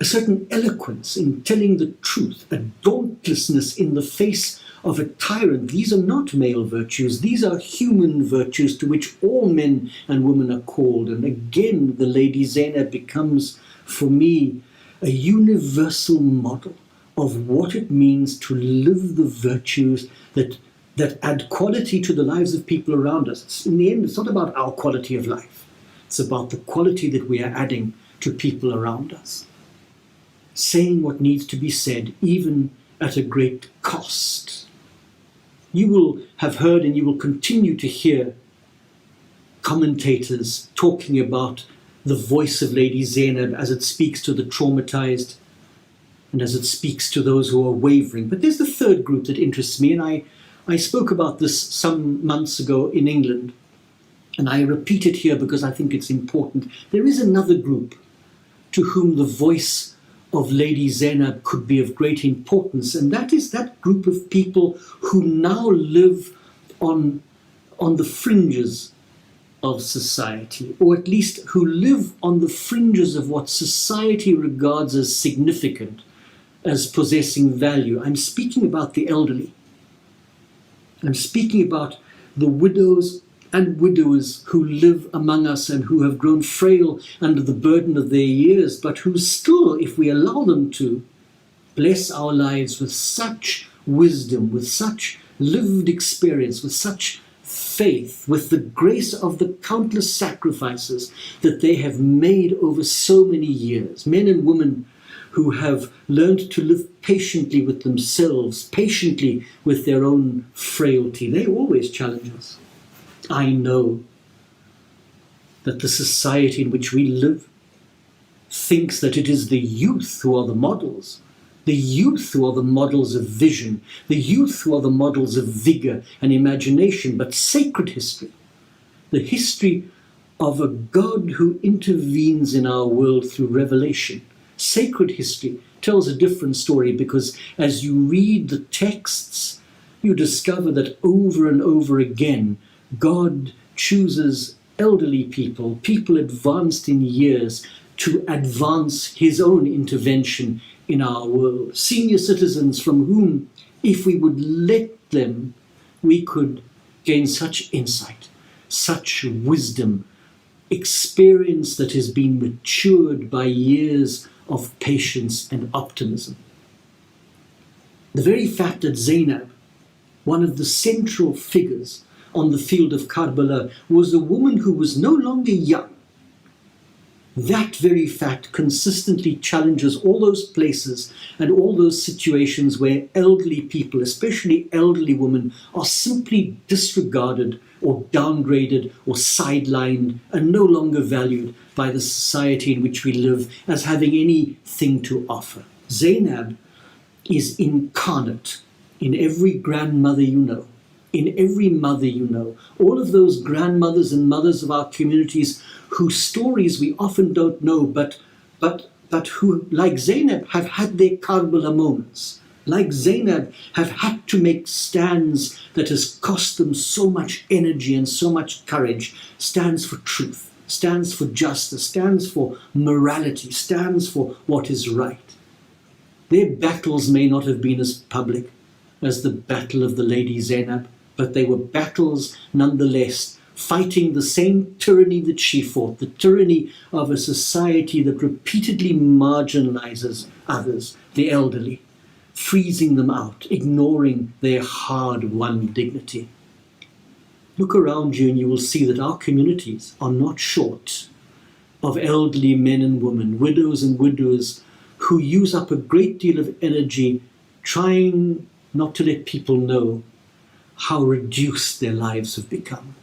A certain eloquence in telling the truth, a dauntlessness in the face of a tyrant. These are not male virtues, these are human virtues to which all men and women are called. And again, the Lady Zainab becomes, for me, a universal model of what it means to live the virtues that add quality to the lives of people around us. In the end, it's not about our quality of life. It's about the quality that we are adding to people around us. Saying what needs to be said, even at a great cost. You will have heard and you will continue to hear commentators talking about the voice of Lady Zainab as it speaks to the traumatized and as it speaks to those who are wavering. But there's the third group that interests me, and I spoke about this some months ago in England, and I repeat it here because I think it's important. There is another group to whom the voice of Lady Zainab could be of great importance, and that is that group of people who now live on the fringes of society, or at least who live on the fringes of what society regards as significant, as possessing value. I'm speaking about the elderly. I'm speaking about the widows and widowers who live among us and who have grown frail under the burden of their years, but who still, if we allow them to, bless our lives with such wisdom, with such lived experience, with such faith, with the grace of the countless sacrifices that they have made over so many years, men and women who have learned to live patiently with themselves, patiently with their own frailty. They always challenge us. I know that the society in which we live thinks that it is the youth who are the models, the youth who are the models of vision, the youth who are the models of vigor and imagination, but sacred history, the history of a God who intervenes in our world through revelation. Sacred history tells a different story, because as you read the texts, you discover that over and over again, God chooses elderly people, people advanced in years, to advance his own intervention in our world. Senior citizens from whom, if we would let them, we could gain such insight, such wisdom, experience that has been matured by years of patience and optimism. The very fact that Zainab, one of the central figures on the field of Karbala, was a woman who was no longer young, that very fact consistently challenges all those places and all those situations where elderly people, especially elderly women, are simply disregarded or downgraded or sidelined and no longer valued by the society in which we live as having anything to offer. Zainab is incarnate in every grandmother you know, in every mother you know, all of those grandmothers and mothers of our communities whose stories we often don't know, but who, like Zainab, have had their Karbala moments, like Zainab, have had to make stands that has cost them so much energy and so much courage, stands for truth, stands for justice, stands for morality, stands for what is right. Their battles may not have been as public as the battle of the Lady Zainab, but they were battles nonetheless, fighting the same tyranny that she fought, the tyranny of a society that repeatedly marginalizes others, the elderly, freezing them out, ignoring their hard-won dignity. Look around you and you will see that our communities are not short of elderly men and women, widows and widowers, who use up a great deal of energy trying not to let people know how reduced their lives have become,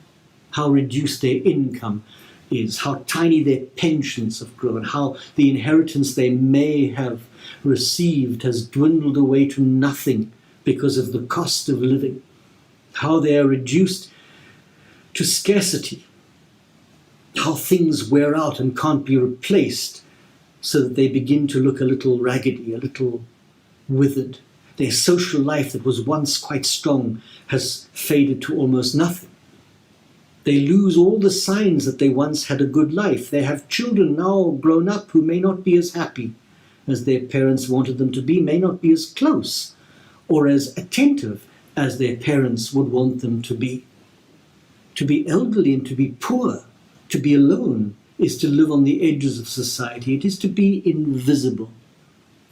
how reduced their income is, how tiny their pensions have grown, how the inheritance they may have received has dwindled away to nothing because of the cost of living, how they are reduced to scarcity, how things wear out and can't be replaced, so that they begin to look a little raggedy, a little withered. Their social life that was once quite strong has faded to almost nothing. They lose all the signs that they once had a good life. They have children now grown up who may not be as happy as their parents wanted them to be, may not be as close or as attentive as their parents would want them to be. To be elderly and to be poor, to be alone, is to live on the edges of society. It is to be invisible.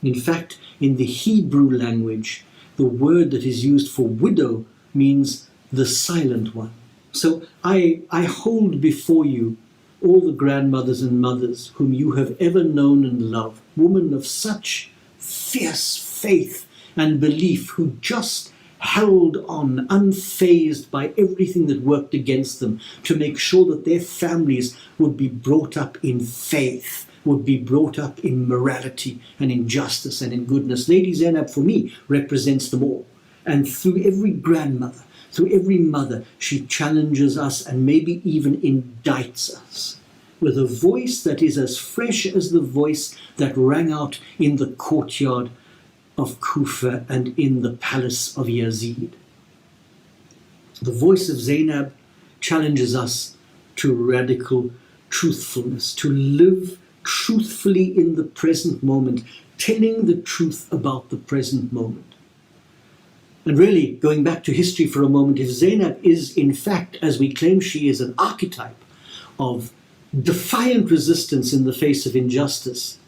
In fact, in the Hebrew language, the word that is used for widow means the silent one. So I hold before you all the grandmothers and mothers whom you have ever known and loved, women of such fierce faith and belief, who just held on, unfazed by everything that worked against them, to make sure that their families would be brought up in faith, would be brought up in morality and in justice and in goodness. Lady Zainab, for me, represents them all. And through every grandmother, through every mother, she challenges us and maybe even indicts us with a voice that is as fresh as the voice that rang out in the courtyard of Kufa and in the palace of Yazid. The voice of Zainab challenges us to radical truthfulness, to live truthfully in the present moment, telling the truth about the present moment. And really, going back to history for a moment, if Zainab is, in fact, as we claim she is, an archetype of defiant resistance in the face of injustice,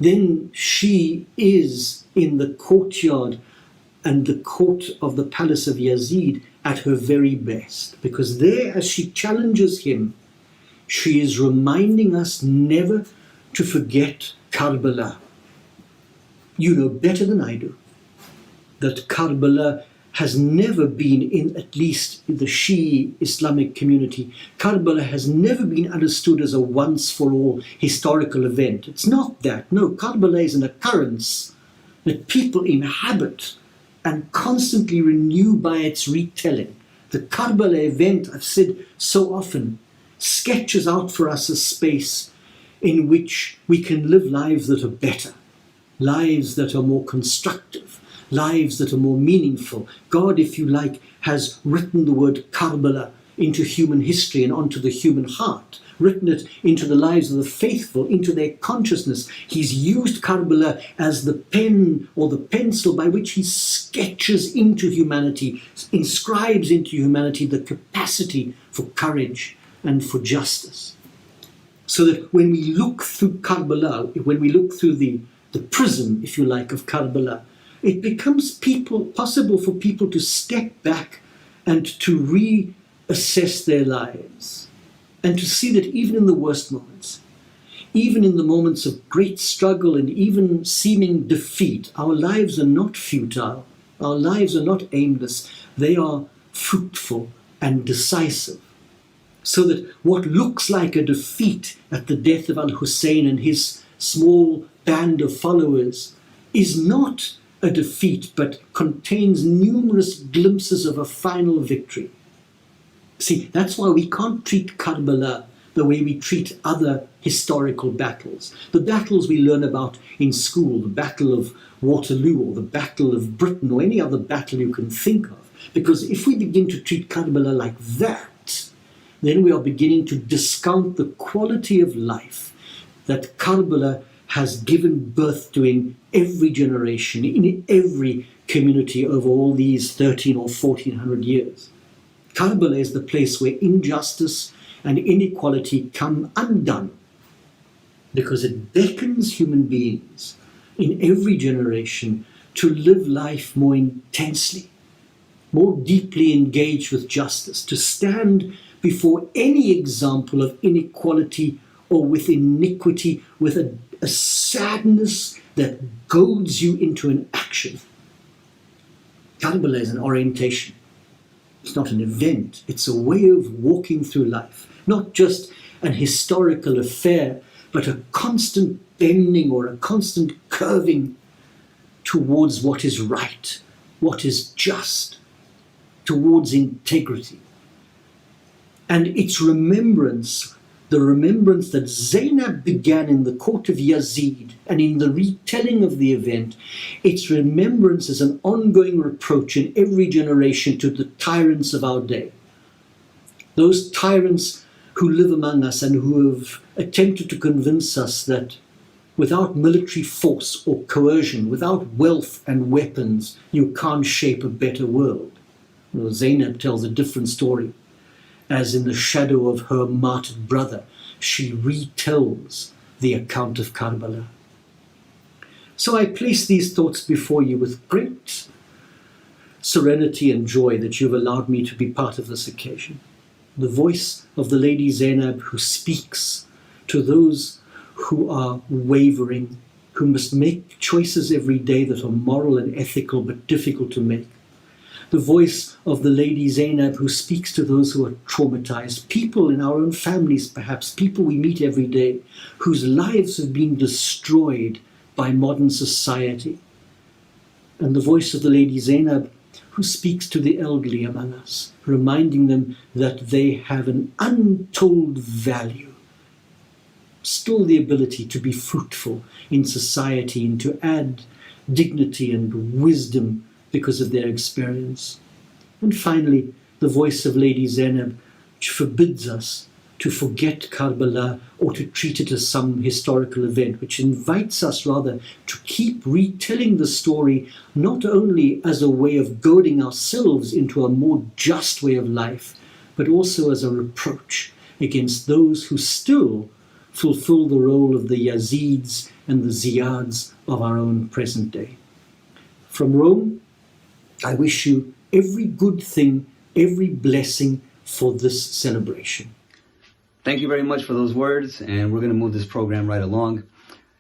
then she is in the courtyard and the court of the palace of Yazid at her very best. Because there, as she challenges him, she is reminding us never to forget Karbala. You know better than I do that Karbala has never been, in at least the Shia Islamic community, Karbala has never been understood as a once-for-all historical event. It's not that. No, Karbala is an occurrence that people inhabit and constantly renew by its retelling. The Karbala event, I've said so often, sketches out for us a space in which we can live lives that are better, lives that are more constructive, lives that are more meaningful. God, if you like, has written the word Karbala into human history and onto the human heart, written it into the lives of the faithful, into their consciousness. He's used Karbala as the pen or the pencil by which he sketches into humanity, inscribes into humanity the capacity for courage and for justice. So that when we look through Karbala, when we look through the prism, if you like, of Karbala, it becomes possible for people to step back and to reassess their lives and to see that even in the worst moments, even in the moments of great struggle and even seeming defeat, our lives are not futile, our lives are not aimless, they are fruitful and decisive. So that what looks like a defeat at the death of Hussain and his small band of followers is not a defeat, but contains numerous glimpses of a final victory. See, that's why we can't treat Karbala the way we treat other historical battles. The battles we learn about in school, the Battle of Waterloo or the Battle of Britain or any other battle you can think of. Because if we begin to treat Karbala like that, then we are beginning to discount the quality of life that Karbala has given birth to in every generation, in every community over all these 13 or 1400 years. Karbala is the place where injustice and inequality come undone because it beckons human beings in every generation to live life more intensely, more deeply engaged with justice, to stand before any example of inequality or with iniquity with a sadness that goads you into an action. Karbala is an orientation. It's not an event. It's a way of walking through life. Not just an historical affair, but a constant bending or a constant curving towards what is right, what is just, towards integrity. And its remembrance, the remembrance that Zainab began in the court of Yazid and in the retelling of the event, its remembrance is an ongoing reproach in every generation to the tyrants of our day. Those tyrants who live among us and who have attempted to convince us that without military force or coercion, without wealth and weapons, you can't shape a better world. Well, Zainab tells a different story. As in the shadow of her martyred brother, she retells the account of Karbala. So I place these thoughts before you with great serenity and joy that you've allowed me to be part of this occasion. The voice of the Lady Zainab who speaks to those who are wavering, who must make choices every day that are moral and ethical but difficult to make. The voice of the Lady Zainab who speaks to those who are traumatized, people in our own families perhaps, people we meet every day, whose lives have been destroyed by modern society. And the voice of the Lady Zainab who speaks to the elderly among us, reminding them that they have an untold value, still the ability to be fruitful in society and to add dignity and wisdom because of their experience. And finally, the voice of Lady Zainab, which forbids us to forget Karbala or to treat it as some historical event, which invites us rather to keep retelling the story not only as a way of goading ourselves into a more just way of life, but also as a reproach against those who still fulfill the role of the Yazids and the Ziyads of our own present day. From Rome, I wish you every good thing, every blessing for this celebration. Thank you very much for those words, and we're going to move this program right along.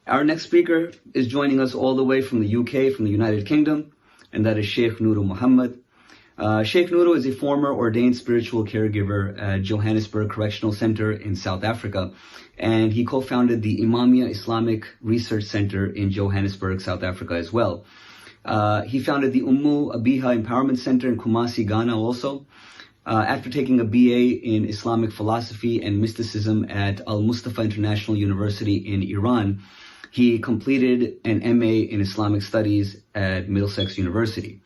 Our next speaker is joining us all the way from the UK, from the United Kingdom, and that is Sheikh Nuru Muhammad. Sheikh Nuru is a former ordained spiritual caregiver at Johannesburg Correctional Center in South Africa, and he co-founded the Imamia Islamic Research Center in Johannesburg, South Africa as well. He founded the Ummu Abiha Empowerment Center in Kumasi, Ghana also. After taking a BA in Islamic philosophy and mysticism at Al Mustafa International University in Iran, he completed an MA in Islamic Studies at Middlesex University.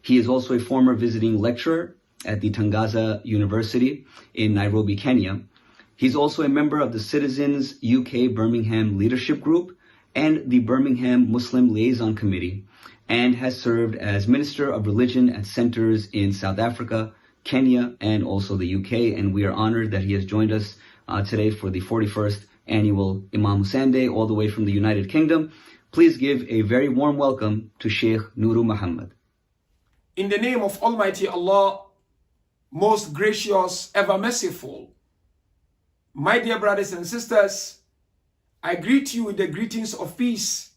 He is also a former visiting lecturer at the Tangaza University in Nairobi, Kenya. He's also a member of the Citizens UK Birmingham Leadership Group and the Birmingham Muslim Liaison Committee, and has served as Minister of Religion at centers in South Africa, Kenya, and also the UK. And we are honored that he has joined us today for the 41st annual Imam Hussain Day, all the way from the United Kingdom. Please give a very warm welcome to Sheikh Nuru Muhammad. In the name of Almighty Allah, most gracious, ever merciful, my dear brothers and sisters, I greet you with the greetings of peace.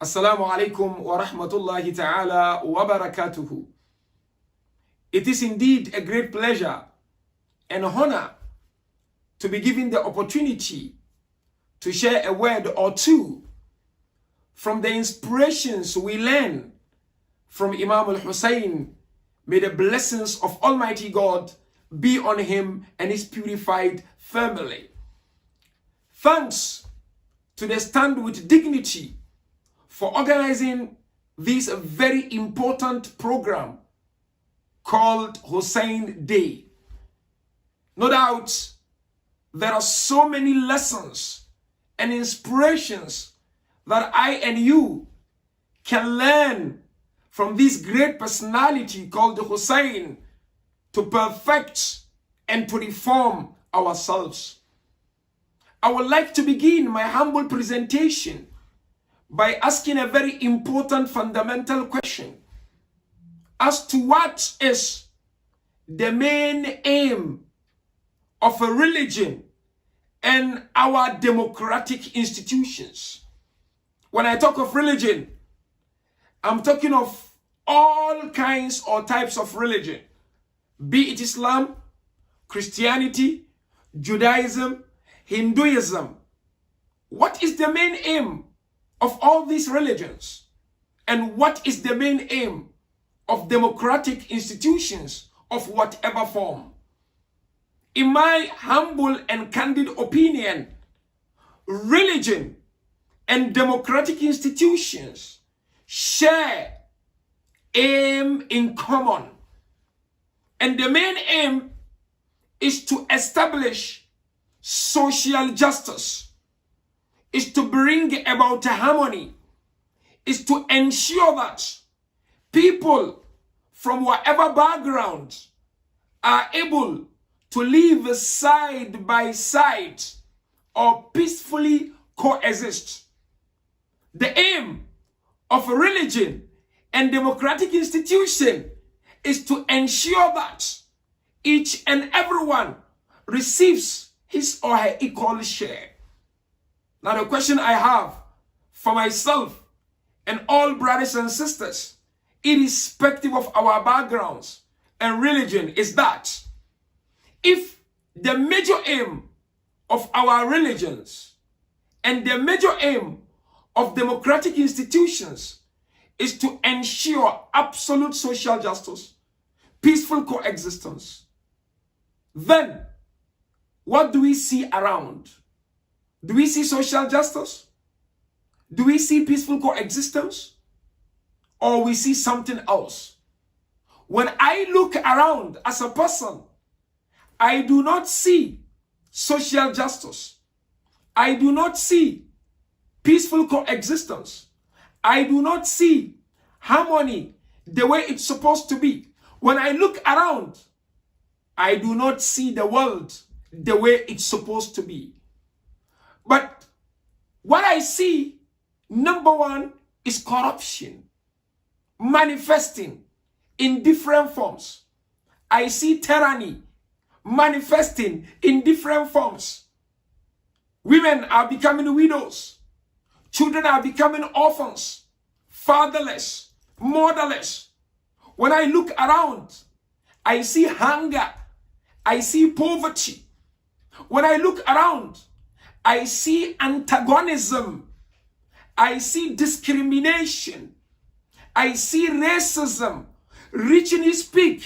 Assalamu alaikum wa rahmatullahi ta'ala wa barakatuhu. It is indeed a great pleasure and honor to be given the opportunity to share a word or two from the inspirations we learn from Imam al-Hussain. May the blessings of Almighty God be on him and his purified family. Thanks to the Stand with Dignity for organizing this very important program called Hussain Day. No doubt, there are so many lessons and inspirations that I and you can learn from this great personality called the Hussain to perfect and to reform ourselves. I would like to begin my humble presentation by asking a very important fundamental question as to what is the main aim of a religion and our democratic institutions. When I talk of religion, I'm talking of all kinds or types of religion, be it Islam, Christianity, Judaism, Hinduism. What is the main aim of all these religions? And what is the main aim of democratic institutions of whatever form? In my humble and candid opinion, religion and democratic institutions share aim in common. And the main aim is to establish social justice, is to bring about harmony, is to ensure that people from whatever background are able to live side by side or peacefully coexist. The aim of a religion and democratic institution is to ensure that each and everyone receives his or her equal share. Now the question I have for myself and all brothers and sisters, irrespective of our backgrounds and religion, is that if the major aim of our religions and the major aim of democratic institutions is to ensure absolute social justice, peaceful coexistence, then what do we see around? Do we see social justice? Do we see peaceful coexistence? Or we see something else? When I look around as a person, I do not see social justice. I do not see peaceful coexistence. I do not see harmony the way it's supposed to be. When I look around, I do not see the world the way it's supposed to be. But what I see, number one, is corruption manifesting in different forms. I see tyranny manifesting in different forms. Women are becoming widows. Children are becoming orphans, fatherless, motherless. When I look around, I see hunger. I see poverty. When I look around, I see antagonism. I see discrimination. I see racism reaching its peak.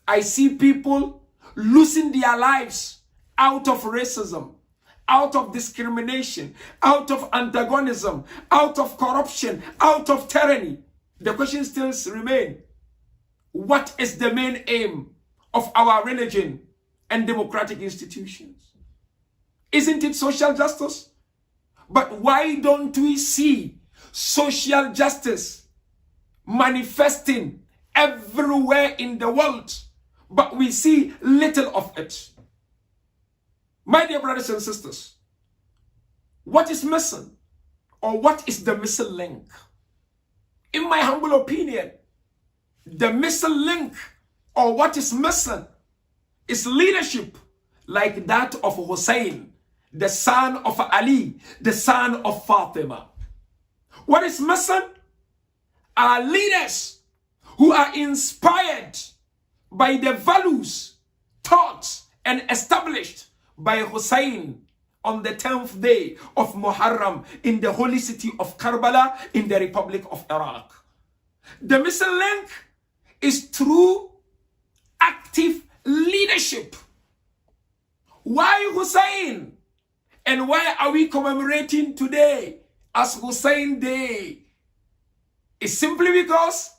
I see people losing their lives out of racism, out of discrimination, out of antagonism, out of corruption, out of tyranny. The question still remains, what is the main aim of our religion and democratic institutions? Isn't it social justice? But why don't we see social justice manifesting everywhere in the world, but we see little of it? My dear brothers and sisters, what is missing, or what is the missing link? In my humble opinion, the missing link, or what is missing, is leadership like that of Hussain, the son of Ali, the son of Fatima. What is missing are leaders who are inspired by the values taught and established by Hussain on the 10th day of Muharram in the holy city of Karbala in the Republic of Iraq. The missing link is true active leadership. Why Hussain? And why are we commemorating today as Hussain Day? It's simply because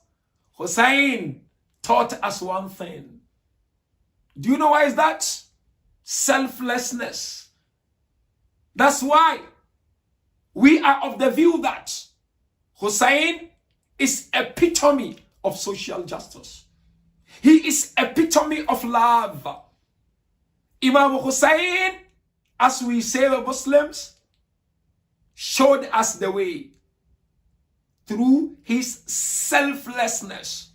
Hussain taught us one thing. Do you know why is that? Selflessness. That's why we are of the view that Hussain is epitome of social justice. He is epitome of love. Imam Hussain, as we say the Muslims, showed us the way through his selflessness.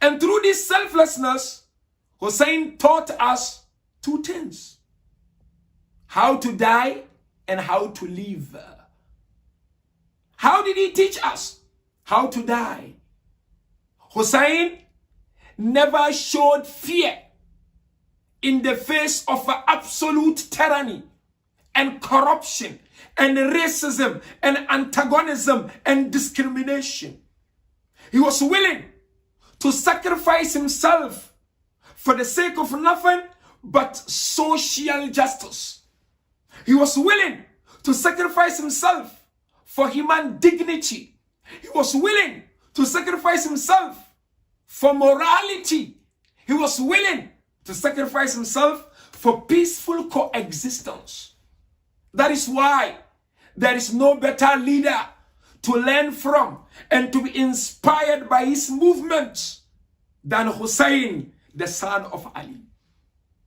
And through this selflessness, Hussain taught us two things: how to die and how to live. How did he teach us how to die? Hussain never showed fear in the face of absolute tyranny and corruption and racism and antagonism and discrimination. He was willing to sacrifice himself for the sake of nothing but social justice. He was willing to sacrifice himself for human dignity. He was willing to sacrifice himself for morality. He was willing to sacrifice himself for peaceful coexistence. That is why there is no better leader to learn from and to be inspired by his movements than Hussain, the son of Ali.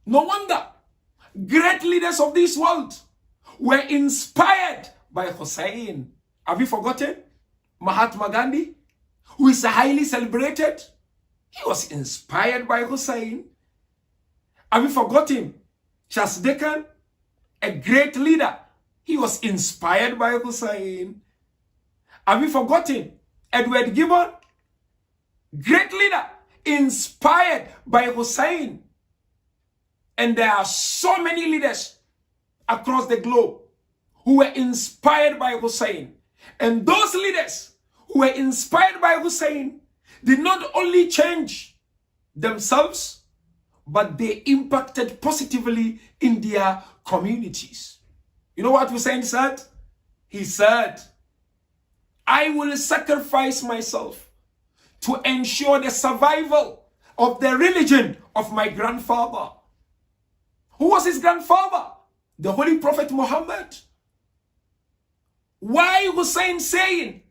No wonder great leaders of this world were inspired by Hussain. Have you forgotten Mahatma Gandhi, who is highly celebrated? He was inspired by Hussain. Have you forgotten Charles Dickens, a great leader? He was inspired by Hussain. Have you forgotten Edward Gibbon, great leader, inspired by Hussain? And there are so many leaders across the globe who were inspired by Hussain. And those leaders who were inspired by Hussain did not only change themselves, but they impacted positively in their communities. You know what Hussain said? He said, I will sacrifice myself to ensure the survival of the religion of my grandfather. Who was his grandfather? The Holy Prophet Muhammad. Why Hussain saying,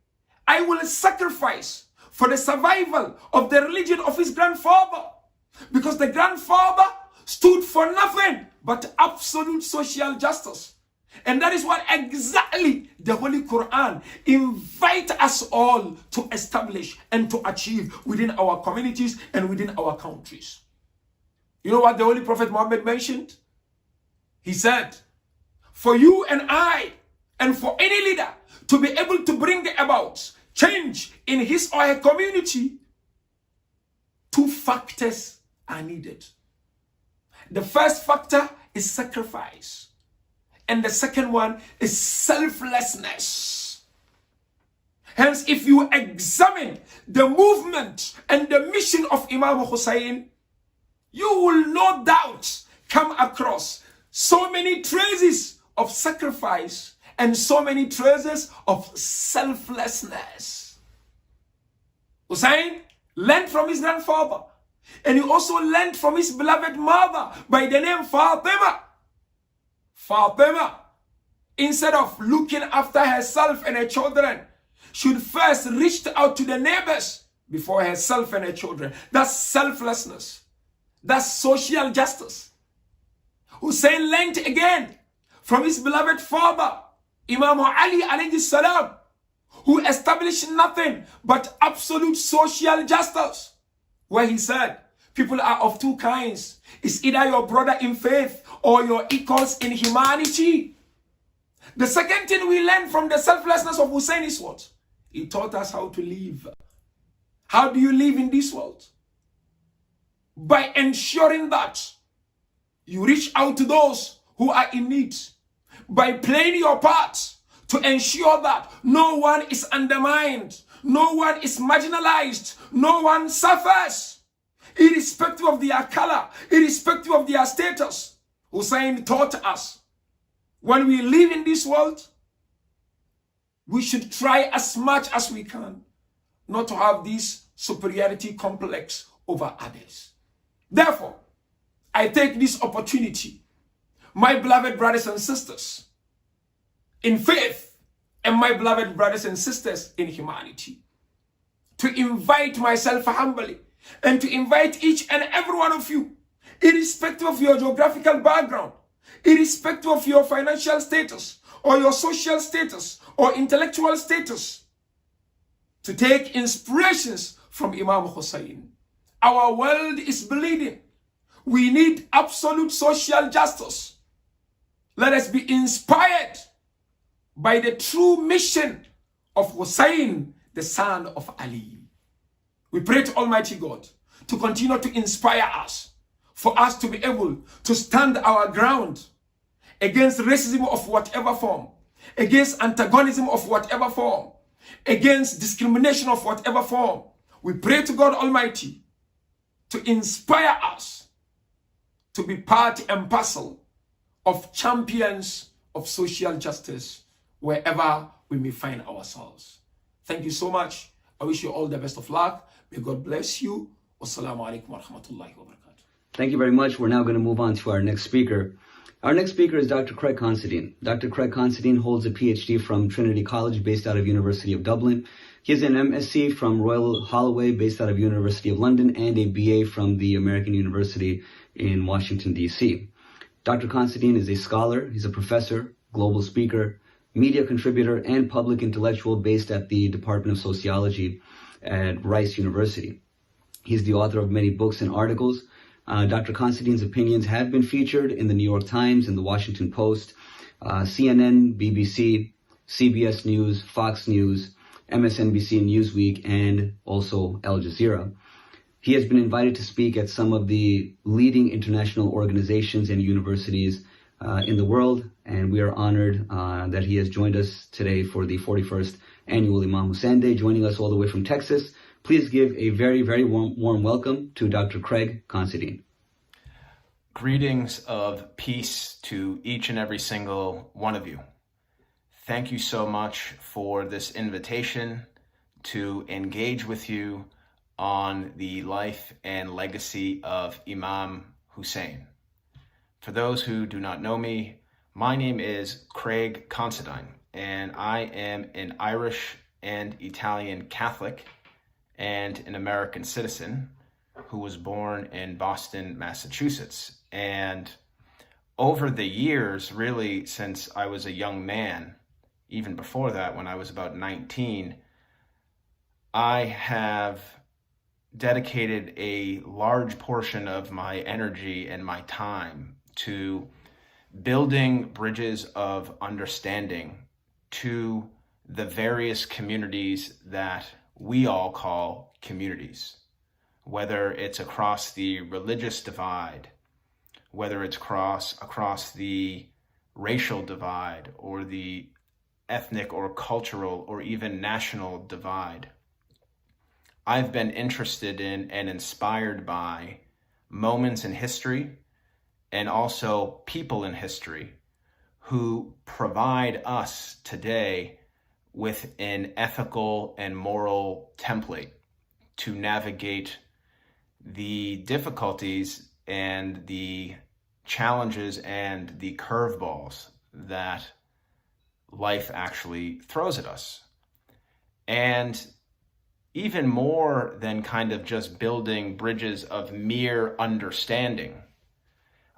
I will sacrifice for the survival of the religion of his grandfather? Because the grandfather stood for nothing but absolute social justice. And that is what exactly the Holy Quran invites us all to establish and to achieve within our communities and within our countries. You know what the Holy Prophet Muhammad mentioned? He said, for you and I, and for any leader to be able to bring about change in his or her community, 2 factors are needed. The first factor is sacrifice. And the second one is selflessness. Hence, if you examine the movement and the mission of Imam Hussain, you will no doubt come across so many traces of sacrifice and so many traces of selflessness. Hussain learned from his grandfather, and he also learned from his beloved mother by the name Fatima. Fatima, instead of looking after herself and her children, should first reach out to the neighbors before herself and her children. That's selflessness. That's social justice. Hussain learned again from his beloved father, Imam Ali alayhi salam, who established nothing but absolute social justice, where he said, people are of 2 kinds. It's either your brother in faith or your equals in humanity. The second thing we learn from the selflessness of Hussain is what? He taught us how to live. How do you live in this world? By ensuring that you reach out to those who are in need. By playing your part to ensure that no one is undermined, no one is marginalized, no one suffers, irrespective of their color, irrespective of their status. Hussain taught us, when we live in this world, we should try as much as we can not to have this superiority complex over others. Therefore, I take this opportunity, my beloved brothers and sisters in faith and my beloved brothers and sisters in humanity, to invite myself humbly and to invite each and every one of you, irrespective of your geographical background, irrespective of your financial status or your social status or intellectual status, to take inspirations from Imam Hussain. Our world is bleeding. We need absolute social justice. Let us be inspired by the true mission of Hussain, the son of Ali. We pray to Almighty God to continue to inspire us, for us to be able to stand our ground against racism of whatever form, against antagonism of whatever form, against discrimination of whatever form. We pray to God Almighty to inspire us to be part and parcel of champions of social justice wherever we may find ourselves. Thank you so much. I wish you all the best of luck. May God bless you. Wassalamu alaikum wa rahmatullahi wa barakatuh. Thank you very much. We're now going to move on to our next speaker. Our next speaker is Dr. Craig Considine. Dr. Craig Considine holds a PhD from Trinity College based out of University of Dublin. He has an MSc from Royal Holloway based out of University of London and a BA from the American University in Washington, D.C. Dr. Considine is a scholar, he's a professor, global speaker, media contributor, and public intellectual based at the Department of Sociology at Rice University. He's the author of many books and articles. Dr. Considine's opinions have been featured in the New York Times and the Washington Post, CNN, BBC, CBS News, Fox News, MSNBC, Newsweek, and also Al Jazeera. He has been invited to speak at some of the leading international organizations and universities in the world, and we are honored that he has joined us today for the 41st Annual Imam Hussain Day, joining us all the way from Texas. Please give a very, very warm welcome to Dr. Craig Considine. Greetings of peace to each and every single one of you. Thank you so much for this invitation to engage with you on the life and legacy of Imam Hussain. For those who do not know me, my name is Craig Considine, and I am an Irish and Italian Catholic and an American citizen who was born in Boston, Massachusetts. And over the years, really since I was a young man, even before that, when I was about 19, I have dedicated a large portion of my energy and my time to building bridges of understanding to the various communities that we all call communities, whether it's across the religious divide, whether it's across the racial divide, or the ethnic or cultural or even national divide. I've been interested in and inspired by moments in history and also people in history who provide us today with an ethical and moral template to navigate the difficulties and the challenges and the curveballs that life actually throws at us. And even more than kind of just building bridges of mere understanding,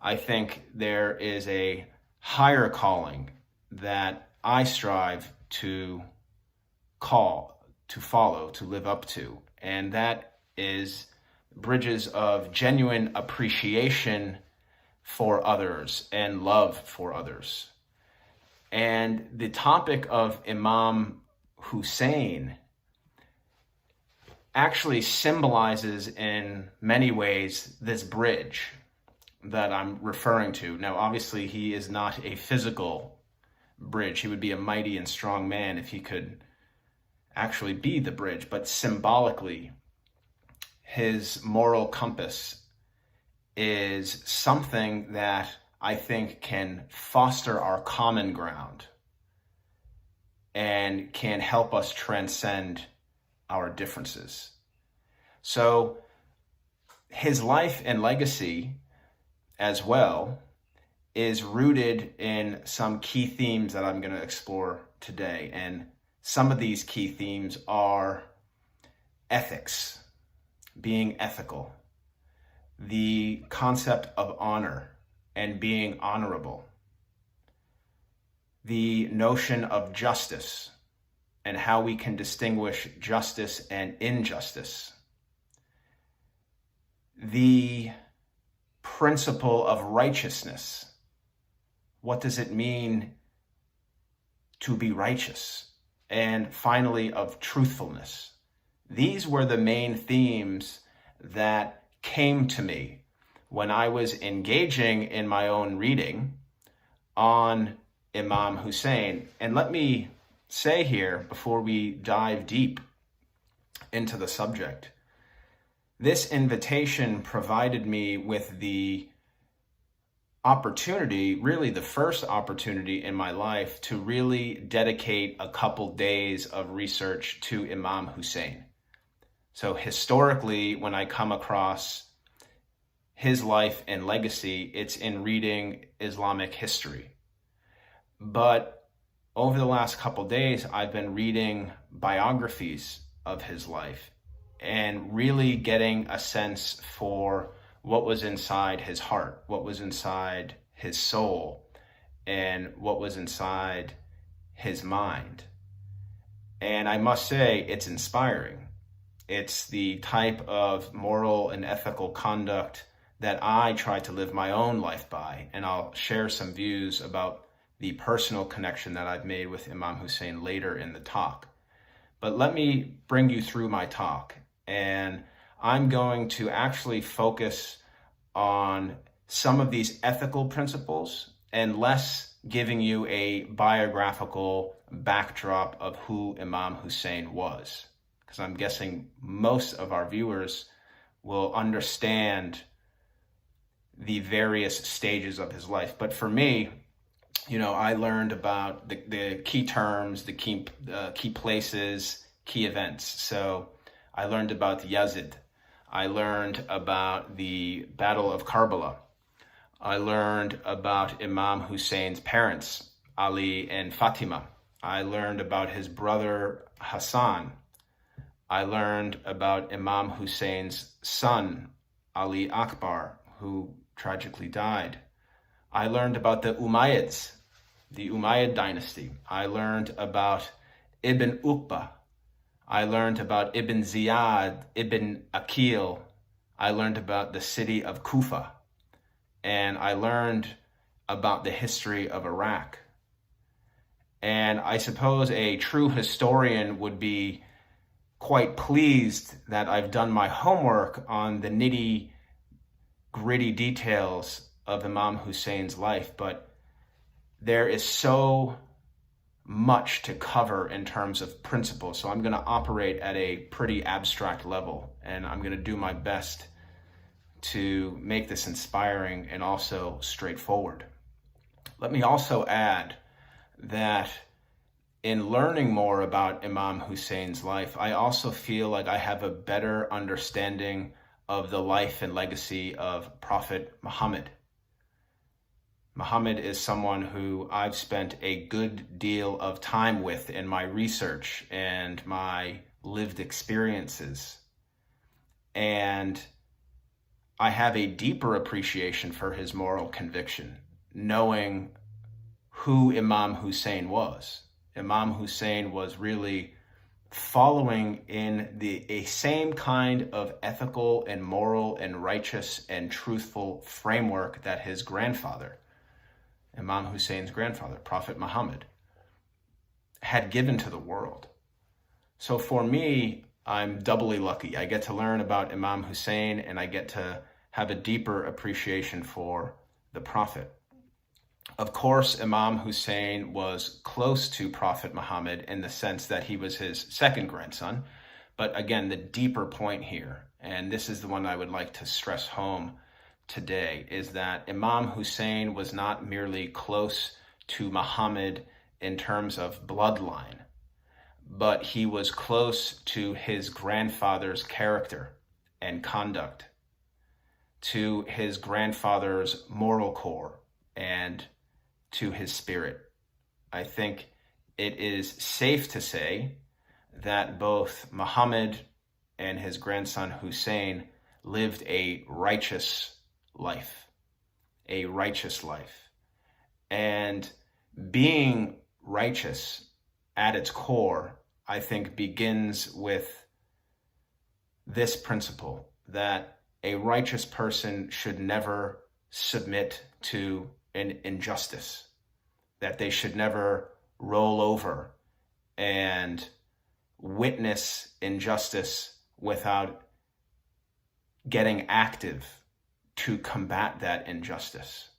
I think there is a higher calling that I strive to follow, to live up to. And that is bridges of genuine appreciation for others and love for others. And the topic of Imam Hussain actually symbolizes in many ways this bridge that I'm referring to. Now, obviously, he is not a physical bridge. He would be a mighty and strong man if he could actually be the bridge, but symbolically, his moral compass is something that I think can foster our common ground and can help us transcend our differences. So his life and legacy as well is rooted in some key themes that I'm going to explore today. And some of these key themes are ethics, being ethical, the concept of honor and being honorable, the notion of justice and how we can distinguish justice and injustice, the principle of righteousness. What does it mean to be righteous? And finally, of truthfulness. These were the main themes that came to me when I was engaging in my own reading on Imam Hussain. And let me say here, before we dive deep into the subject, this invitation provided me with the opportunity, really the first opportunity in my life, to really dedicate a couple days of research to Imam Hussain. So historically, when I come across his life and legacy, it's in reading Islamic history. But over the last couple days, I've been reading biographies of his life and really getting a sense for what was inside his heart, what was inside his soul, and what was inside his mind. And I must say, it's inspiring. It's the type of moral and ethical conduct that I try to live my own life by. And I'll share some views about the personal connection that I've made with Imam Hussain later in the talk. But let me bring you through my talk. And I'm going to actually focus on some of these ethical principles and less giving you a biographical backdrop of who Imam Hussain was, because I'm guessing most of our viewers will understand the various stages of his life. But for me, I learned about the key terms, the key places, key events. So I learned about Yazid. I learned about the Battle of Karbala. I learned about Imam Hussein's parents, Ali and Fatima. I learned about his brother Hussain. I learned about Imam Hussein's son, Ali Akbar, who tragically died. I learned about the Umayyads, the Umayyad dynasty. I learned about Ibn Uqba. I learned about Ibn Ziyad, Ibn Aqil. I learned about the city of Kufa. And I learned about the history of Iraq. And I suppose a true historian would be quite pleased that I've done my homework on the nitty-gritty details of Imam Hussein's life, but there is so much to cover in terms of principles. So I'm going to operate at a pretty abstract level, and I'm going to do my best to make this inspiring and also straightforward. Let me also add that in learning more about Imam Hussein's life, I also feel like I have a better understanding of the life and legacy of Prophet Muhammad. Muhammad is someone who I've spent a good deal of time with in my research and my lived experiences. And I have a deeper appreciation for his moral conviction, knowing who Imam Hussain was. Imam Hussain was really following in a same kind of ethical and moral and righteous and truthful framework that his grandfather, Imam Hussein's grandfather, Prophet Muhammad, had given to the world. So for me, I'm doubly lucky. I get to learn about Imam Hussain, and I get to have a deeper appreciation for the Prophet. Of course, Imam Hussain was close to Prophet Muhammad in the sense that he was his second grandson. But again, the deeper point here, and this is the one I would like to stress home today, is that Imam Hussain was not merely close to Muhammad in terms of bloodline, but he was close to his grandfather's character and conduct, to his grandfather's moral core, and to his spirit. I think it is safe to say that both Muhammad and his grandson Hussein lived a righteous life. And being righteous at its core, I think, begins with this principle that a righteous person should never submit to an injustice, that they should never roll over and witness injustice without getting active to combat that injustice.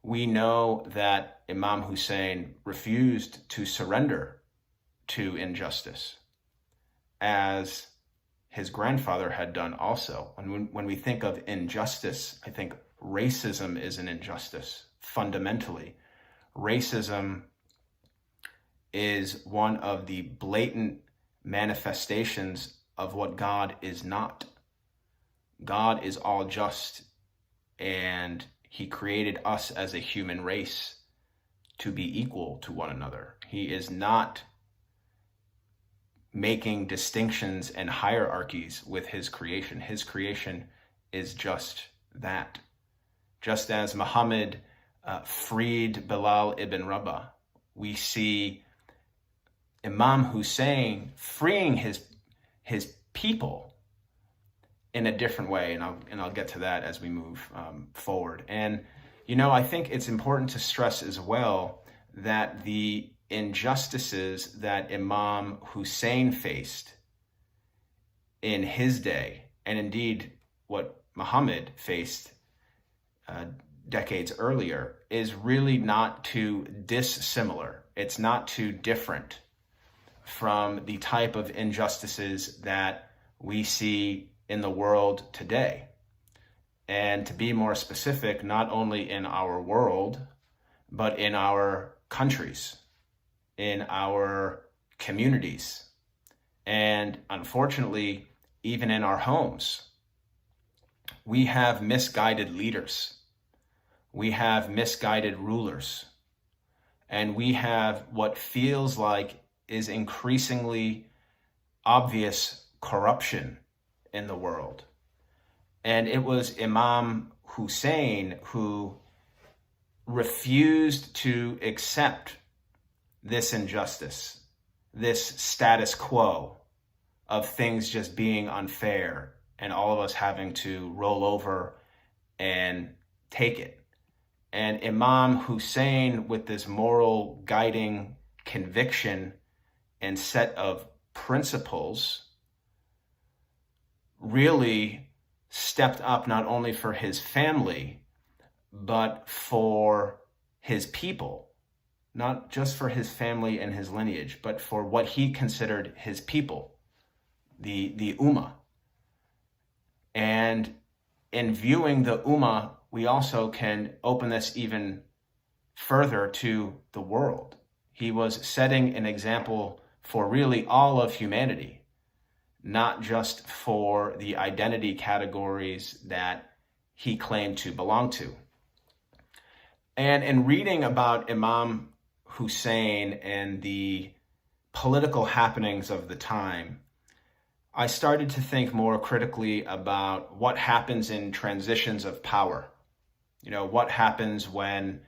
We know that Imam Hussain refused to surrender to injustice, as his grandfather had done also. And when we think of injustice, I think racism is an injustice. Fundamentally, racism is one of the blatant manifestations of what God is not. God is all just, and he created us as a human race to be equal to one another. He is not making distinctions and hierarchies with his creation. His creation is just that. Just as Muhammad freed Bilal ibn Rabah, we see Imam Hussain freeing his people in a different way, and I'll get to that as we move forward. And I think it's important to stress as well that the injustices that Imam Hussain faced in his day, and indeed what Muhammad faced decades earlier, is really not too dissimilar. It's not too different from the type of injustices that we see in the world today. And to be more specific, not only in our world, but in our countries, in our communities, and unfortunately, even in our homes. We have misguided leaders. We have misguided rulers. And we have what feels like is increasingly obvious corruption in the world. And it was Imam Hussain, who refused to accept this injustice, this status quo of things just being unfair and all of us having to roll over and take it. And Imam Hussain, with this moral guiding conviction and set of principles, really stepped up not only for his family, but for his people, not just for his family and his lineage, but for what he considered his people, the Ummah. And in viewing the Ummah, we also can open this even further to the world. He was setting an example for really all of humanity, not just for the identity categories that he claimed to belong to. And in reading about Imam Hussain and the political happenings of the time, I started to think more critically about what happens in transitions of power. You know, what happens when,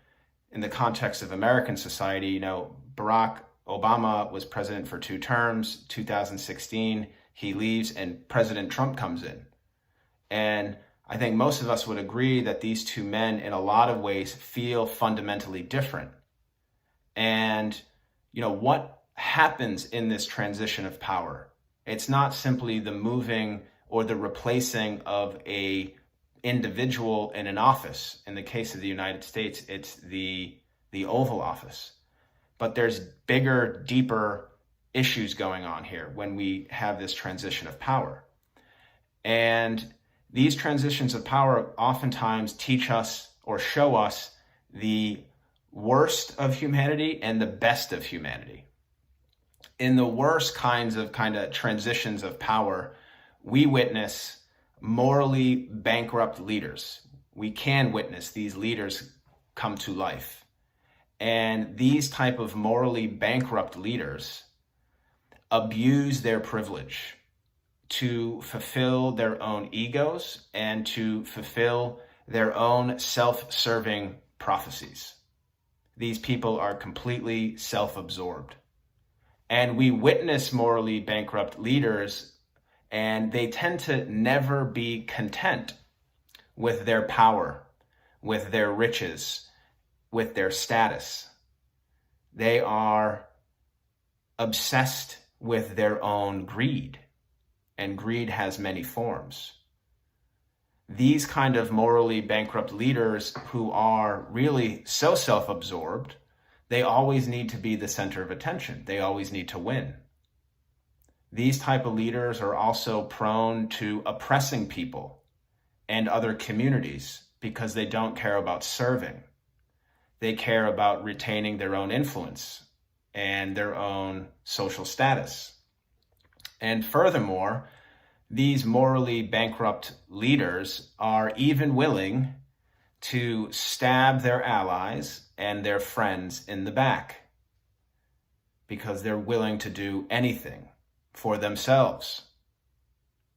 in the context of American society, you know, Barack Obama was president for 2 terms, 2016, he leaves and President Trump comes in. And I think most of us would agree that these two men, in a lot of ways, feel fundamentally different. And, you know, what happens in this transition of power? It's not simply the moving or the replacing of a individual in an office. In the case of the United States, it's the Oval Office. But there's bigger, deeper issues going on here when we have this transition of power. And these transitions of power oftentimes teach us or show us the worst of humanity and the best of humanity. In the worst kinds of transitions of power, we witness morally bankrupt leaders. We can witness these leaders come to life. And these type of morally bankrupt leaders abuse their privilege to fulfill their own egos and to fulfill their own self-serving prophecies. These people are completely self-absorbed. And we witness morally bankrupt leaders, and they tend to never be content with their power, with their riches, with their status. They are obsessed with their own greed, and greed has many forms. These kind of morally bankrupt leaders who are really so self-absorbed, they always need to be the center of attention. They always need to win. These type of leaders are also prone to oppressing people and other communities because they don't care about serving. They care about retaining their own influence and their own social status. And furthermore, these morally bankrupt leaders are even willing to stab their allies and their friends in the back because they're willing to do anything for themselves.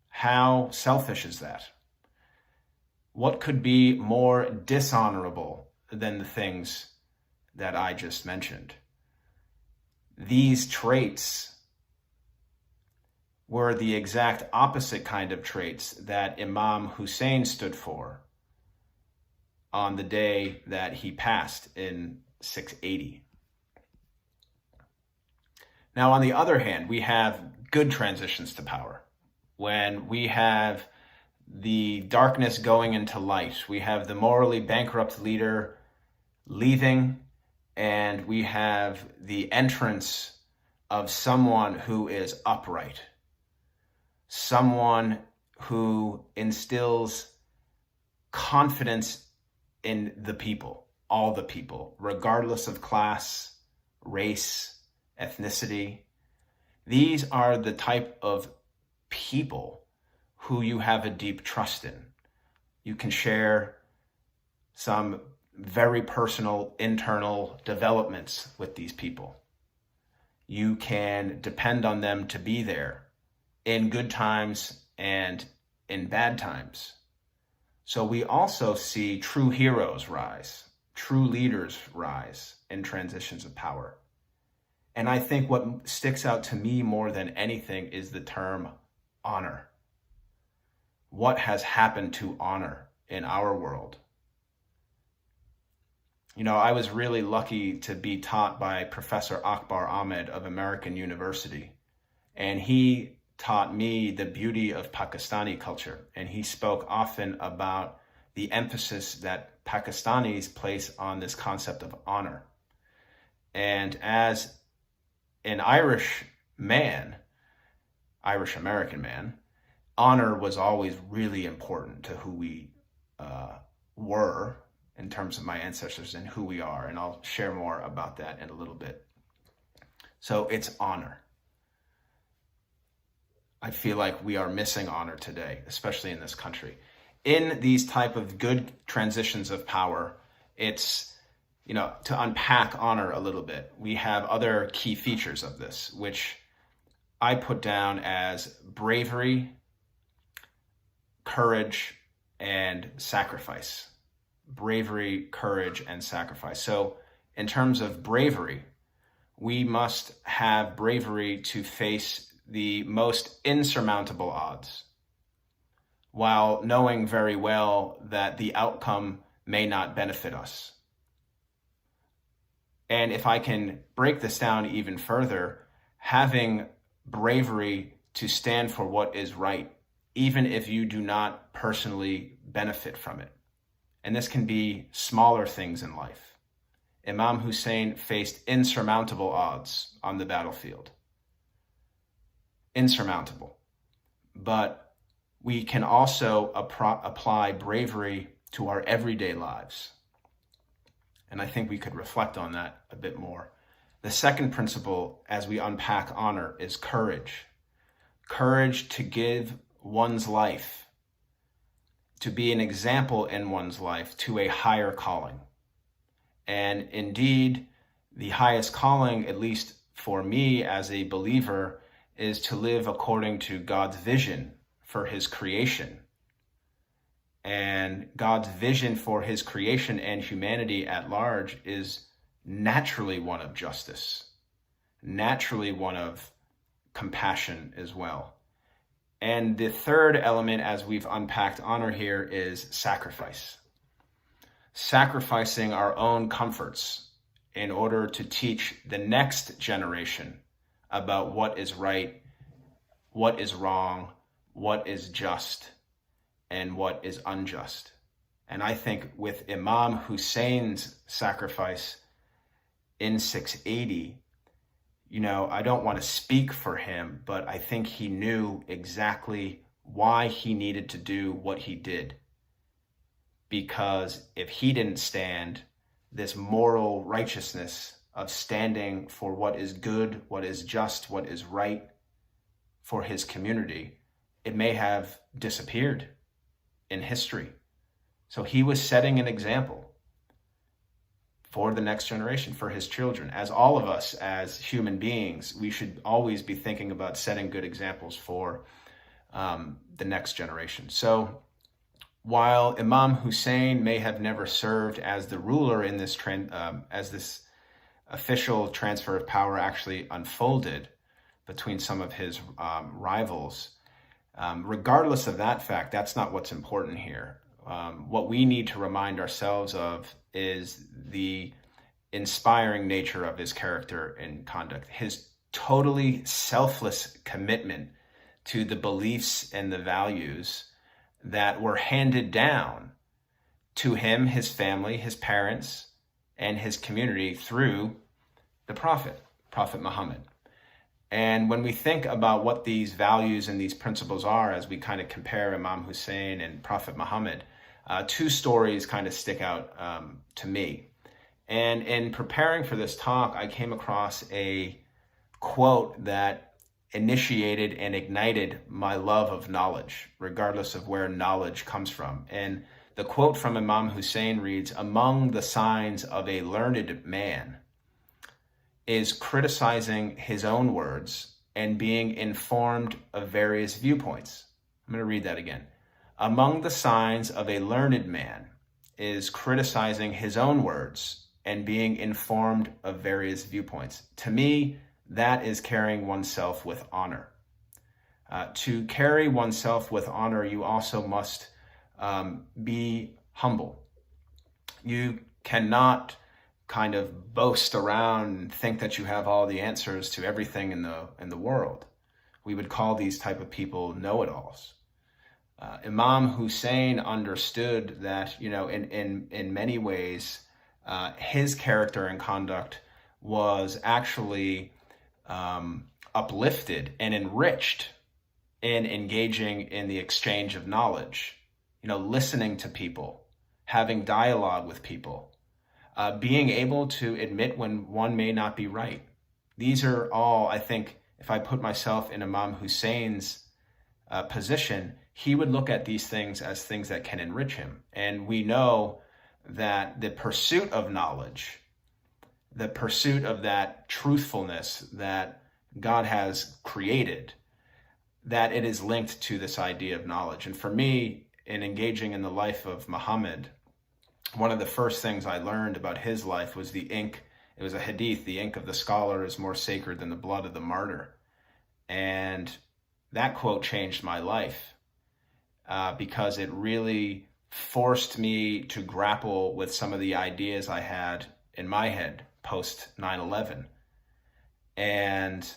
How selfish is that? What could be more dishonorable than the things that I just mentioned? These traits were the exact opposite kind of traits that Imam Hussain stood for on the day that he passed in 680. Now, on the other hand, we have good transitions to power. When we have the darkness going into light, we have the morally bankrupt leader leaving, and we have the entrance of someone who is upright, someone who instills confidence in the people, all the people, regardless of class, race, ethnicity. These are the type of people who you have a deep trust in. You can share some very personal internal developments with these people. You can depend on them to be there in good times and in bad times. So we also see true heroes rise, true leaders rise in transitions of power. And I think what sticks out to me more than anything is the term honor. What has happened to honor in our world? You know, I was really lucky to be taught by Professor Akbar Ahmed of American University. And he taught me the beauty of Pakistani culture. And he spoke often about the emphasis that Pakistanis place on this concept of honor. And as an Irish American man, honor was always really important to who we were in terms of my ancestors and who we are. And I'll share more about that in a little bit. So it's honor. I feel like we are missing honor today, especially in this country. In these type of good transitions of power, it's, you know, to unpack honor a little bit, we have other key features of this, which I put down as bravery, courage, and sacrifice. Bravery, courage, and sacrifice. So in terms of bravery, we must have bravery to face the most insurmountable odds, while knowing very well that the outcome may not benefit us. And if I can break this down even further, having bravery to stand for what is right, even if you do not personally benefit from it. And this can be smaller things in life. Imam Hussain faced insurmountable odds on the battlefield. Insurmountable. But we can also apply bravery to our everyday lives. And I think we could reflect on that a bit more. The second principle, as we unpack honor, is courage. Courage to give one's life, to be an example in one's life to a higher calling. And indeed, the highest calling, at least for me as a believer, is to live according to God's vision for his creation. And God's vision for his creation and humanity at large is naturally one of justice, naturally one of compassion as well. And the third element, as we've unpacked honor here, is sacrifice. Sacrificing our own comforts in order to teach the next generation about what is right, what is wrong, what is just, and what is unjust. And I think with Imam Hussein's sacrifice in 680, you know, I don't want to speak for him, but I think he knew exactly why he needed to do what he did. Because if he didn't stand, this moral righteousness of standing for what is good, what is just, what is right for his community, it may have disappeared in history. So he was setting an example for the next generation, for his children. As all of us as human beings, we should always be thinking about setting good examples for the next generation. So while Imam Hussain may have never served as the ruler in this as this official transfer of power actually unfolded between some of his rivals, regardless of that fact, that's not what's important here. What we need to remind ourselves of is the inspiring nature of his character and conduct, his totally selfless commitment to the beliefs and the values that were handed down to him, his family, his parents, and his community through the Prophet Muhammad. And when we think about what these values and these principles are, as we kind of compare Imam Hussain and Prophet Muhammad, two stories kind of stick out to me. And in preparing for this talk, I came across a quote that initiated and ignited my love of knowledge, regardless of where knowledge comes from. And the quote from Imam Hussain reads, "Among the signs of a learned man is criticizing his own words and being informed of various viewpoints." I'm going to read that again. Among the signs of a learned man is criticizing his own words and being informed of various viewpoints. To me, that is carrying oneself with honor. To carry oneself with honor, you also must be humble. You cannot kind of boast around and think that you have all the answers to everything in the world. We would call these type of people know-it-alls. Imam Hussain understood that, in many ways, his character and conduct was actually uplifted and enriched in engaging in the exchange of knowledge, listening to people, having dialogue with people, being able to admit when one may not be right. These are all, I think, if I put myself in Imam Hussein's position, he would look at these things as things that can enrich him. And we know that the pursuit of knowledge, the pursuit of that truthfulness that God has created, that it is linked to this idea of knowledge. And for me, in engaging in the life of Muhammad, one of the first things I learned about his life was the ink. It was a hadith, the ink of the scholar is more sacred than the blood of the martyr. And that quote changed my life because it really forced me to grapple with some of the ideas I had in my head post 9/11. And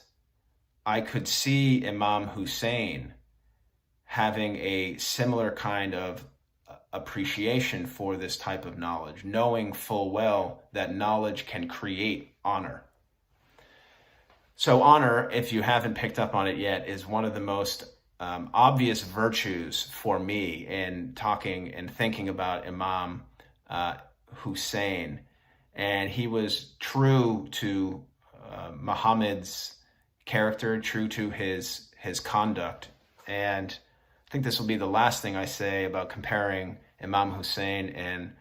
I could see Imam Hussain having a similar kind of appreciation for this type of knowledge, knowing full well that knowledge can create honor. So honor, if you haven't picked up on it yet, is one of the most obvious virtues for me in talking and thinking about Imam Hussain. And he was true to Muhammad's character, true to his conduct. And I think this will be the last thing I say about comparing Imam Hussain and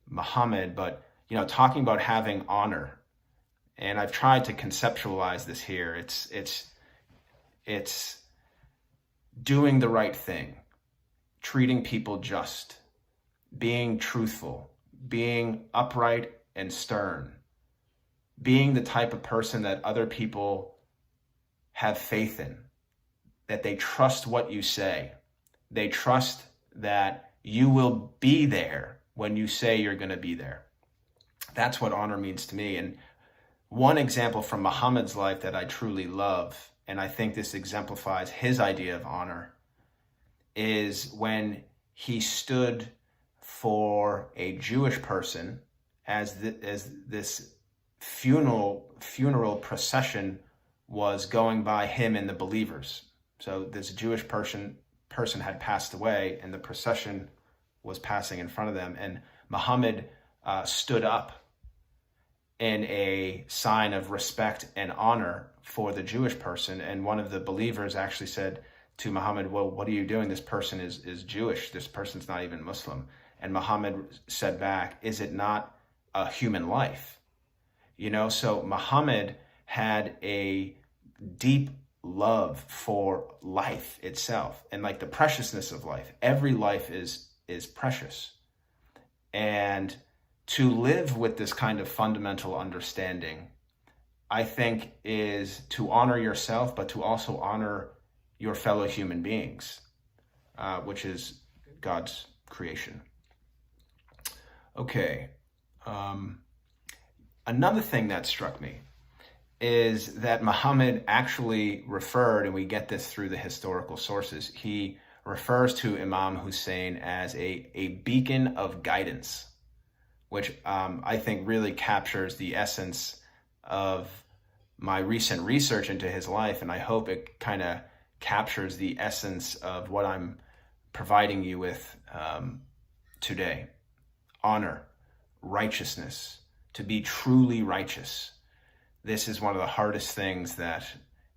Muhammad, but talking about having honor. And I've tried to conceptualize this here. It's doing the right thing, treating people just, being truthful, being upright and stern, being the type of person that other people have faith in, that they trust what you say. They trust that you will be there when you say you're going to be there. That's what honor means to me. And one example from Muhammad's life that I truly love, and I think this exemplifies his idea of honor, is when he stood for a Jewish person as this funeral procession was going by him and the believers. So this Jewish person had passed away, and the procession was passing in front of them, and Muhammad stood up in a sign of respect and honor for the Jewish person. And one of the believers actually said to Muhammad, well, what are you doing? This person is Jewish. This person's not even Muslim. And Muhammad said back, is it not a human life? So Muhammad had a deep love for life itself and like the preciousness of life. Every life is precious. And to live with this kind of fundamental understanding, I think, is to honor yourself, but to also honor your fellow human beings, which is God's creation. Okay. Another thing that struck me is that Muhammad actually referred, and we get this through the historical sources, he refers to Imam Hussain as a beacon of guidance, which I think really captures the essence of my recent research into his life, and I hope it kind of captures the essence of what I'm providing you with today. Honor, righteousness, to be truly righteous. This is one of the hardest things that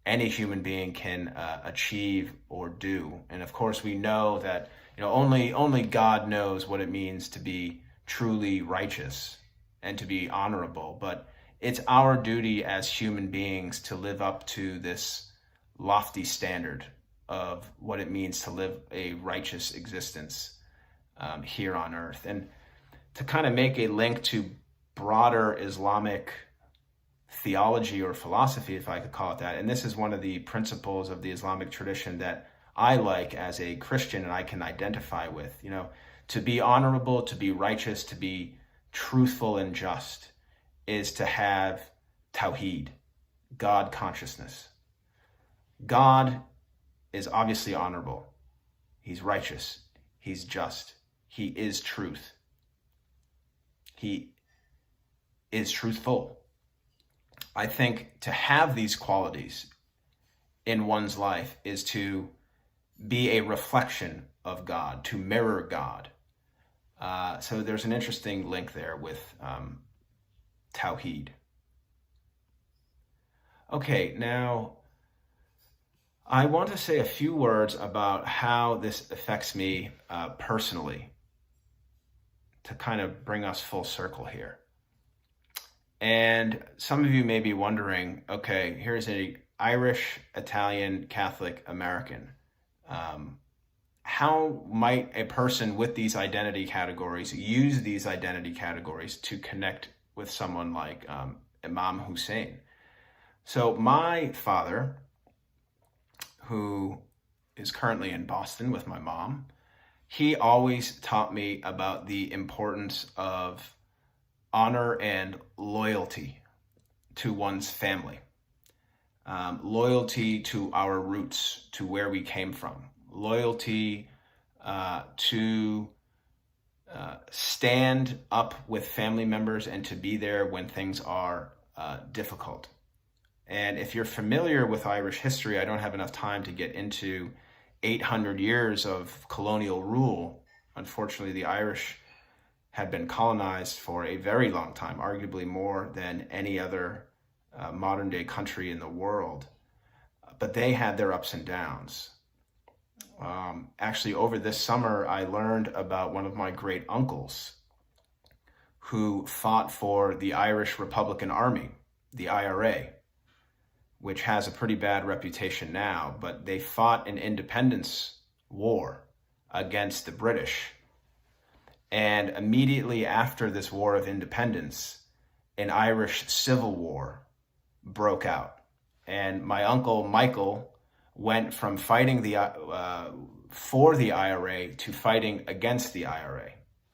any human being can achieve or do. And of course, we know that only God knows what it means to be truly righteous and to be honorable. But it's our duty as human beings to live up to this lofty standard of what it means to live a righteous existence here on earth. And to kind of make a link to broader Islamic theology or philosophy, if I could call it that, and this is one of the principles of the Islamic tradition that I like as a Christian and I can identify with, to be honorable, to be righteous, to be truthful and just is to have tawheed, God consciousness. God is obviously honorable. He's righteous. He's just. He is truth. He is truthful. I think to have these qualities in one's life is to be a reflection of God, to mirror God. So there's an interesting link there with tawheed. Okay, now I want to say a few words about how this affects me personally to kind of bring us full circle here. And some of you may be wondering, okay, here's an Irish, Italian, Catholic, American. How might a person with these identity categories use these identity categories to connect with someone like Imam Hussain? So my father, who is currently in Boston with my mom, he always taught me about the importance of honor and loyalty to one's family, loyalty to our roots, to where we came from, loyalty to stand up with family members and to be there when things are difficult. And if you're familiar with Irish history, I don't have enough time to get into 800 years of colonial rule. Unfortunately, the Irish had been colonized for a very long time, arguably more than any other modern day country in the world. But they had their ups and downs. Actually, over this summer, I learned about one of my great uncles who fought for the Irish Republican Army, the IRA, which has a pretty bad reputation now, but they fought an independence war against the British. And immediately after this war of independence, an Irish civil war broke out. And my uncle Michael went from fighting for the IRA to fighting against the IRA,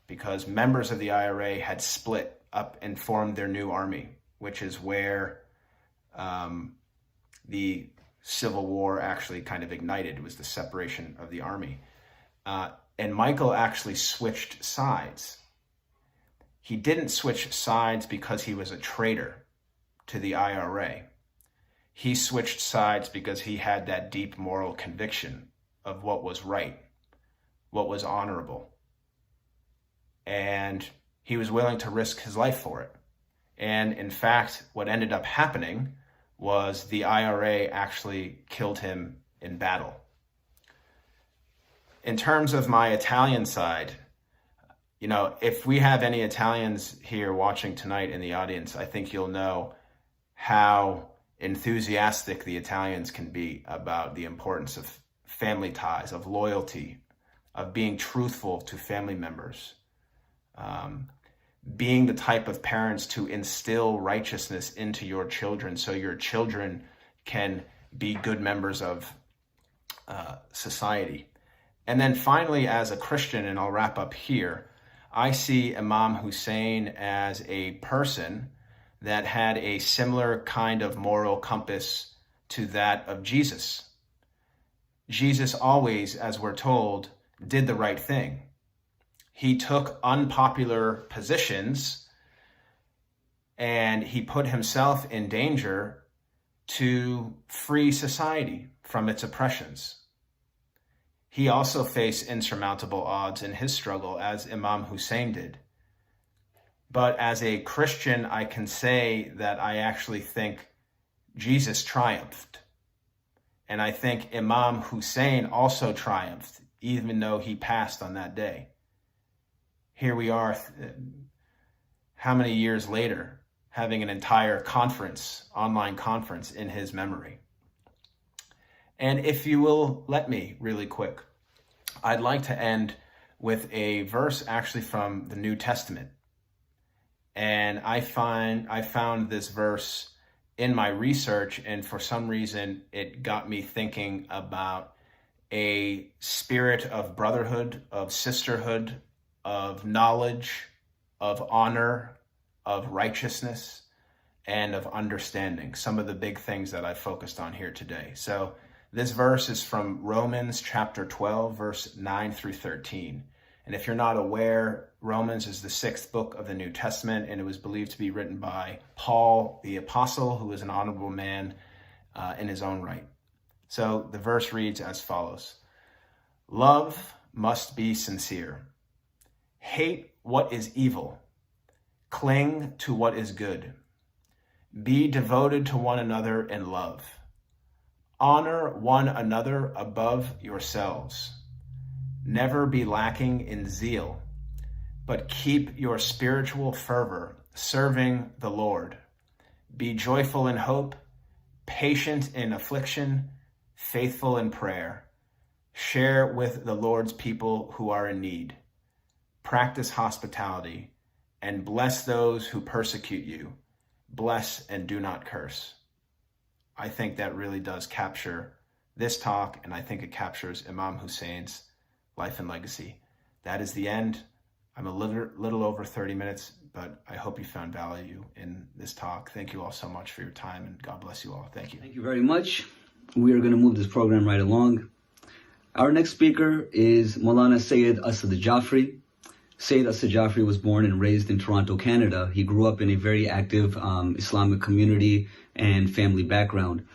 because members of the IRA had split up and formed their new army, which is where the Civil War actually kind of ignited. It was the separation of the army. And Michael actually switched sides. He didn't switch sides because he was a traitor to the IRA. He switched sides because he had that deep moral conviction of what was right, what was honorable. And he was willing to risk his life for it. And in fact, what ended up happening was the IRA actually killed him in battle. In terms of my Italian side, if we have any Italians here watching tonight in the audience, I think you'll know how enthusiastic the Italians can be about the importance of family ties, of loyalty, of being truthful to family members, being the type of parents to instill righteousness into your children so your children can be good members of society. And then finally, as a Christian, and I'll wrap up here, I see Imam Hussain as a person that had a similar kind of moral compass to that of Jesus. Jesus always, as we're told, did the right thing. He took unpopular positions and he put himself in danger to free society from its oppressions. He also faced insurmountable odds in his struggle, as Imam Hussain did. But as a Christian, I can say that I actually think Jesus triumphed. And I think Imam Hussain also triumphed, even though he passed on that day. Here we are, how many years later, having an entire conference, online conference in his memory. And if you will let me really quick, I'd like to end with a verse actually from the New Testament. And I found this verse in my research, and for some reason it got me thinking about a spirit of brotherhood, of sisterhood, of knowledge, of honor, of righteousness, and of understanding. Some of the big things that I focused on here today. So this verse is from Romans chapter 12, verse 9 through 13. And if you're not aware, Romans is the 6th book of the New Testament, and it was believed to be written by Paul, the apostle, who was an honorable man in his own right. So the verse reads as follows. Love must be sincere. Hate what is evil. Cling to what is good. Be devoted to one another in love. Honor one another above yourselves. Never be lacking in zeal, but keep your spiritual fervor serving the Lord. Be joyful in hope, patient in affliction, faithful in prayer. Share with the Lord's people who are in need. Practice hospitality and bless those who persecute you. Bless and do not curse. I think that really does capture this talk, and I think it captures Imam Hussein's life and legacy. That is the end. I'm a little over 30 minutes, but I hope you found value in this talk. Thank you all so much for your time, and God bless you all. Thank you. Thank you very much. We are going to move this program right along. Our next speaker is Maulana Sayyid Asad Jafri. Sayyid Asad Jafri was born and raised in Toronto, Canada. He grew up in a very active Islamic community and family background.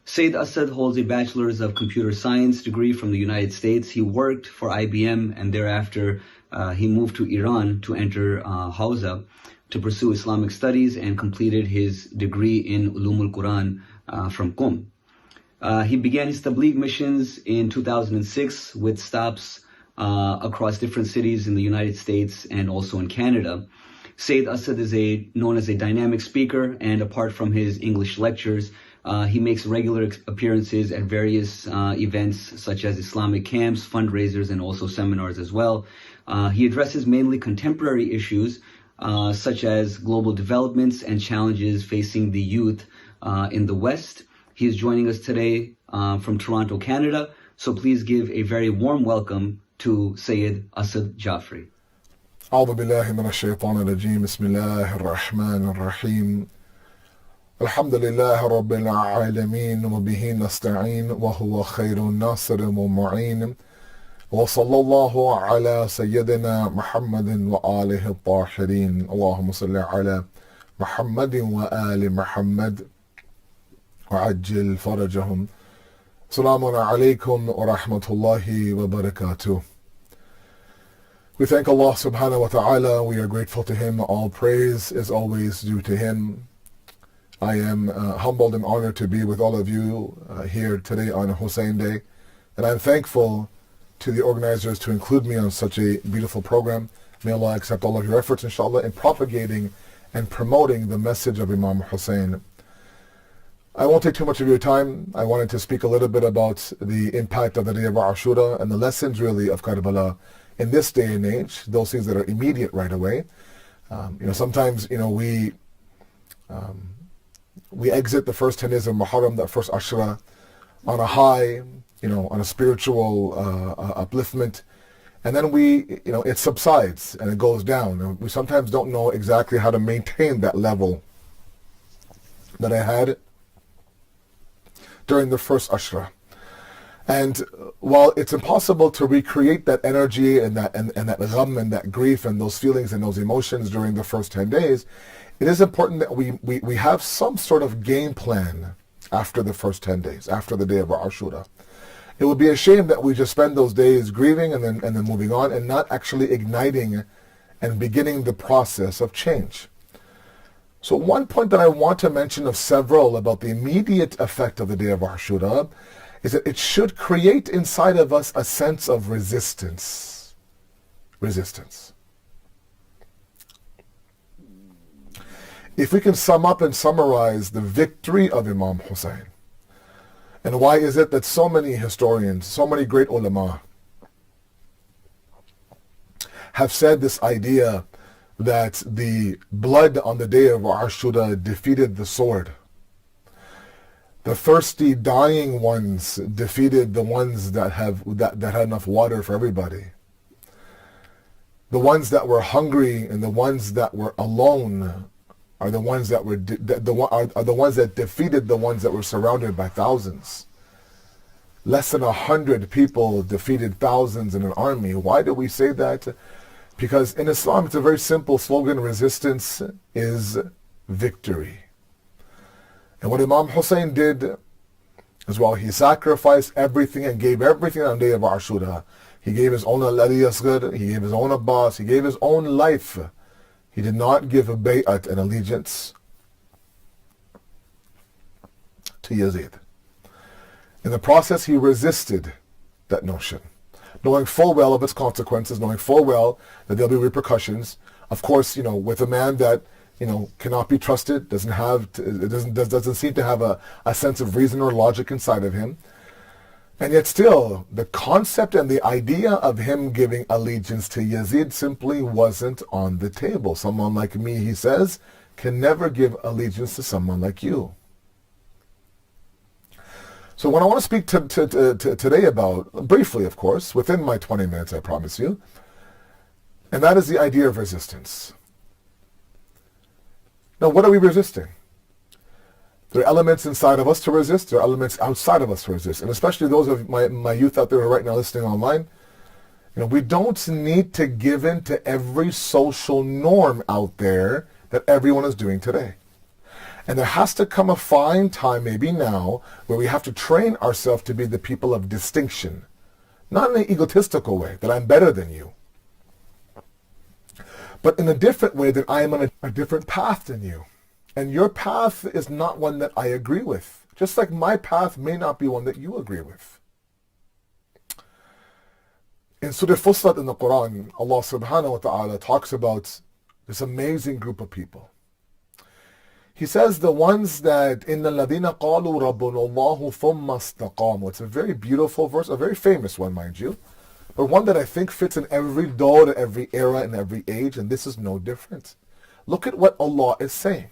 Sayyid Asad holds a Bachelor's of Computer Science degree from the United States. He worked for IBM, and thereafter he moved to Iran to enter Hausa to pursue Islamic studies, and completed his degree in Ulumul Quran from Qom. He began his Tabligh missions in 2006 with stops across different cities in the United States and also in Canada. Sayyid Asad is known as a dynamic speaker, and apart from his English lectures, he makes regular appearances at various events such as Islamic camps, fundraisers, and also seminars as well. He addresses mainly contemporary issues such as global developments and challenges facing the youth in the West. He is joining us today from Toronto, Canada. So please give a very warm welcome to Sayyid Asad Jafri. أعوذ بالله من الشيطان الرجيم بسم الله الرحمن الرحيم الحمد لله رب العالمين وبه نستعين وهو خير الناصر ومعين وصلى الله على سيدنا محمد وآله الطاهرين اللهم صل على محمد وآل محمد وعجل فرجهم السلام عليكم ورحمة الله وبركاته. We thank Allah subhanahu wa ta'ala. We are grateful to Him. All praise is always due to Him. I am humbled and honored to be with all of you here today on Hussain Day. And I'm thankful to the organizers to include me on such a beautiful program. May Allah accept all of your efforts, inshallah, in propagating and promoting the message of Imam Hussain. I won't take too much of your time. I wanted to speak a little bit about the impact of the day of Ashura and the lessons really of Karbala in this day and age, those things that are immediate right away. Sometimes, we exit the first 10 days of Muharram, that first Ashura, on a high, on a spiritual upliftment. And then it subsides and it goes down. And we sometimes don't know exactly how to maintain that level that I had during the first Ashura. And while it's impossible to recreate that energy and that gham and that grief and those feelings and those emotions during the first 10 days, it is important that we have some sort of game plan after the first 10 days, after the day of Ashura. It would be a shame that we just spend those days grieving and then moving on and not actually igniting and beginning the process of change. So one point that I want to mention of several about the immediate effect of the day of Ashura is that it should create inside of us a sense of resistance. Resistance. If we can sum up and summarize the victory of Imam Hussain, And why is it that so many historians, so many great ulama have said this idea that the blood on the day of Ashura defeated the sword? The thirsty, dying ones defeated the ones that had enough water for everybody. The ones that were hungry and the ones that were alone are the ones that were are the ones that defeated the ones that were surrounded by thousands. Less than 100 people defeated thousands in an army. Why do we say that? Because in Islam, it's a very simple slogan: resistance is victory. And what Imam Hussain did as well, he sacrificed everything and gave everything on the day of Ashura. He gave his own Ali Asghar, he gave his own Abbas, he gave his own life. He did not give a bay'at, an allegiance, to Yazid. In the process, he resisted that notion, knowing full well of its consequences, knowing full well that there'll be repercussions. Of course, with a man that cannot be trusted, doesn't seem to have a sense of reason or logic inside of him. And yet still, the concept and the idea of him giving allegiance to Yazid simply wasn't on the table. Someone like me, he says, can never give allegiance to someone like you. So what I want to speak to today about, briefly of course, within my 20 minutes I promise you, and that is the idea of resistance. Now, what are we resisting? There are elements inside of us to resist. There are elements outside of us to resist. And especially those of my youth out there who are right now listening online, we don't need to give in to every social norm out there that everyone is doing today. And there has to come a fine time, maybe now, where we have to train ourselves to be the people of distinction. Not in an egotistical way, that I'm better than you, but in a different way, that I am on a different path than you. And your path is not one that I agree with. Just like my path may not be one that you agree with. In Surah Fussilat in the Quran, Allah subhanahu wa ta'ala talks about this amazing group of people. He says the ones that إِنَّ الَّذِينَ قَالُوا رَبُّنَا اللَّهُ ثُمَّ اسْتَقَامُوا. It's a very beautiful verse, a very famous one, mind you, but one that I think fits in every dawr, every era, and every age, and this is no different. Look at what Allah is saying.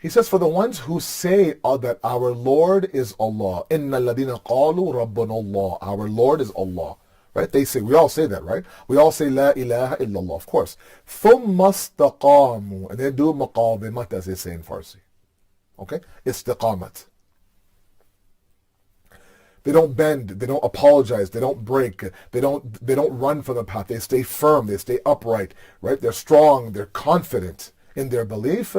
He says, for the ones who say that our Lord is Allah, إِنَّ الَّذِينَ قَالُوا رَبُّنَا اللَّهُ, our Lord is Allah. Right? They say, we all say that, right? We all say La ilaha illallah, of course. ثُمَّ اسْتَقَامُوا, and they do maqabimat, as they say in Farsi. Okay? Istiqamat. They don't bend, they don't apologize, they don't break, they don't run from the path. They stay firm, they stay upright, right? They're strong, they're confident in their belief.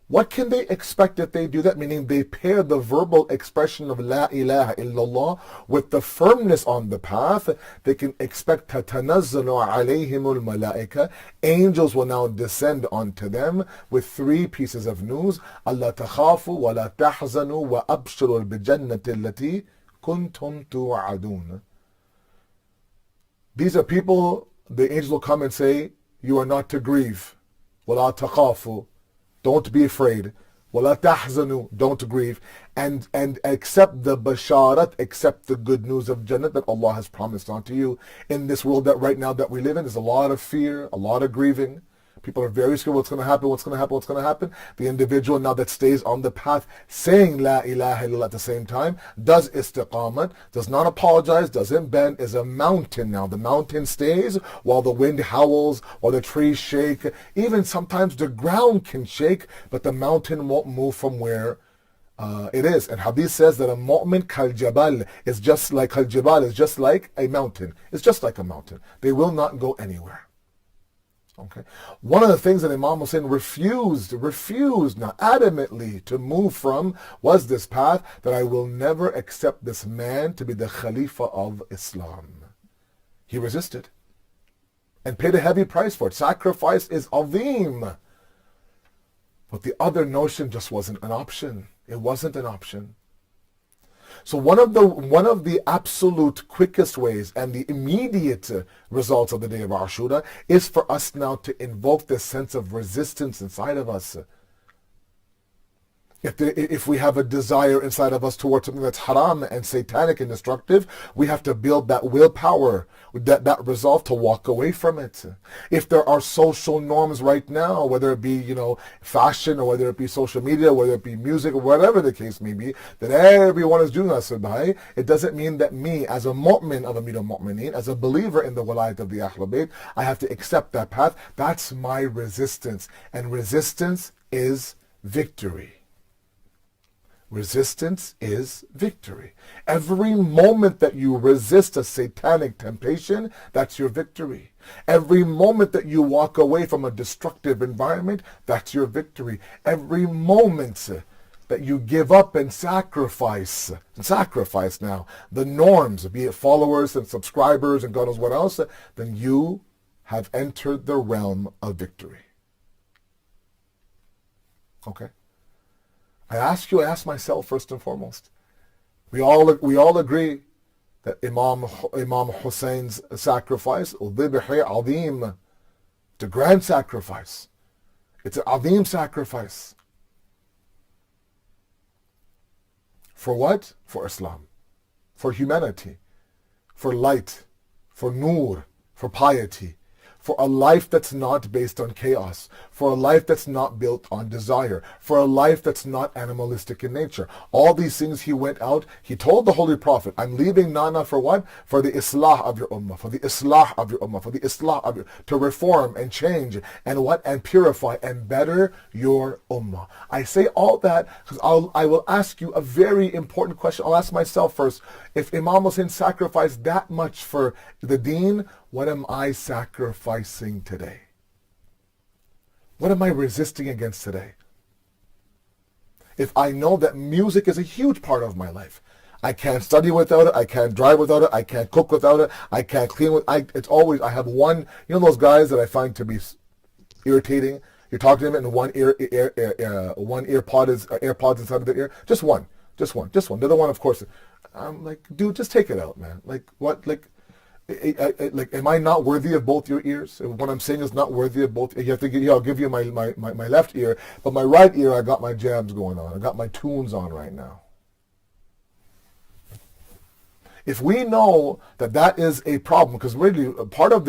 What can they expect if they do that? Meaning they pair the verbal expression of La ilaha illallah with the firmness on the path. They can expect تَتَنَزَّلُ عَلَيْهِمُ الْمَلَائِكَةِ. Angels will now descend onto them with 3 pieces of news. أَلَّا تَخَافُوا وَلَا تَحْزَنُوا وَأَبْشِرُوا بِالْجَنَّةِ الَّتِي كُنْتُمْ تُوعَدُونَ. These are people, the angels will come and say, you are not to grieve. وَلَا تَخَافُوا. Don't be afraid. وَلَا تَحْزَنُوا. Don't grieve. And accept the basharat, accept the good news of Jannah that Allah has promised unto you. In this world that right now that we live in, there's a lot of fear, a lot of grieving. People are very scared what's going to happen, what's going to happen, what's going to happen. The individual now that stays on the path, saying La ilaha illallah at the same time, does istiqamat, does not apologize, doesn't bend, is a mountain now. The mountain stays while the wind howls, while the trees shake. Even sometimes the ground can shake, but the mountain won't move from where it is. And Hadith says that a mu'min kal jabal is just like a mountain. It's just like a mountain. They will not go anywhere. Okay. One of the things that Imam Hussain refused now adamantly to move from was this path, that I will never accept this man to be the Khalifa of Islam. He resisted and paid a heavy price for it. Sacrifice is azim. But the other notion just wasn't an option. It wasn't an option. So one of the absolute quickest ways and the immediate results of the day of Ashura is for us now to invoke this sense of resistance inside of us. If we have a desire inside of us towards something that's haram and satanic and destructive, we have to build that willpower, that resolve to walk away from it. If there are social norms right now, whether it be, fashion, or whether it be social media, whether it be music, or whatever the case may be, that everyone is doing us by, it doesn't mean that me, as a mu'min of Amir al-Mu'mineen, as a believer in the walayat of the Ahlul Bayt, I have to accept that path. That's my resistance. And resistance is victory. Resistance is victory. Every moment that you resist a satanic temptation, that's your victory. Every moment that you walk away from a destructive environment, that's your victory. Every moment that you give up and sacrifice now the norms, be it followers and subscribers and God knows what else, then you have entered the realm of victory. Okay? I ask myself first and foremost. We all agree that Imam Hussein's sacrifice, الذبح عظيم, it's a grand sacrifice. It's an عظيم sacrifice. For what? For Islam, for humanity, for light, for nur, for piety, for a life that's not based on chaos, for a life that's not built on desire, for a life that's not animalistic in nature. All these things he went out, he told the Holy Prophet, I'm leaving Nana for what? For the Islah of your Ummah, for the Islah of your Ummah, for the Islah of your, to reform and change and what? And purify and better your Ummah. I say all that because I will ask you a very important question. I'll ask myself first, if Imam Hussain sacrificed that much for the deen, what am I sacrificing today? What am I resisting against today? If I know that music is a huge part of my life, I can't study without it, I can't drive without it, I can't cook without it, I can't clean with it's always, I have one, those guys that I find to be irritating. You're talking to them and one AirPod is AirPods inside of their ear. Just one. The other one, of course. I'm like, dude, just take it out, man. Like, what? Like, am I not worthy of both your ears? What I'm saying is not worthy of both. You have to I'll give you my left ear, but my right ear, I got my jams going on. I got my tunes on right now. If we know that is a problem, because really part of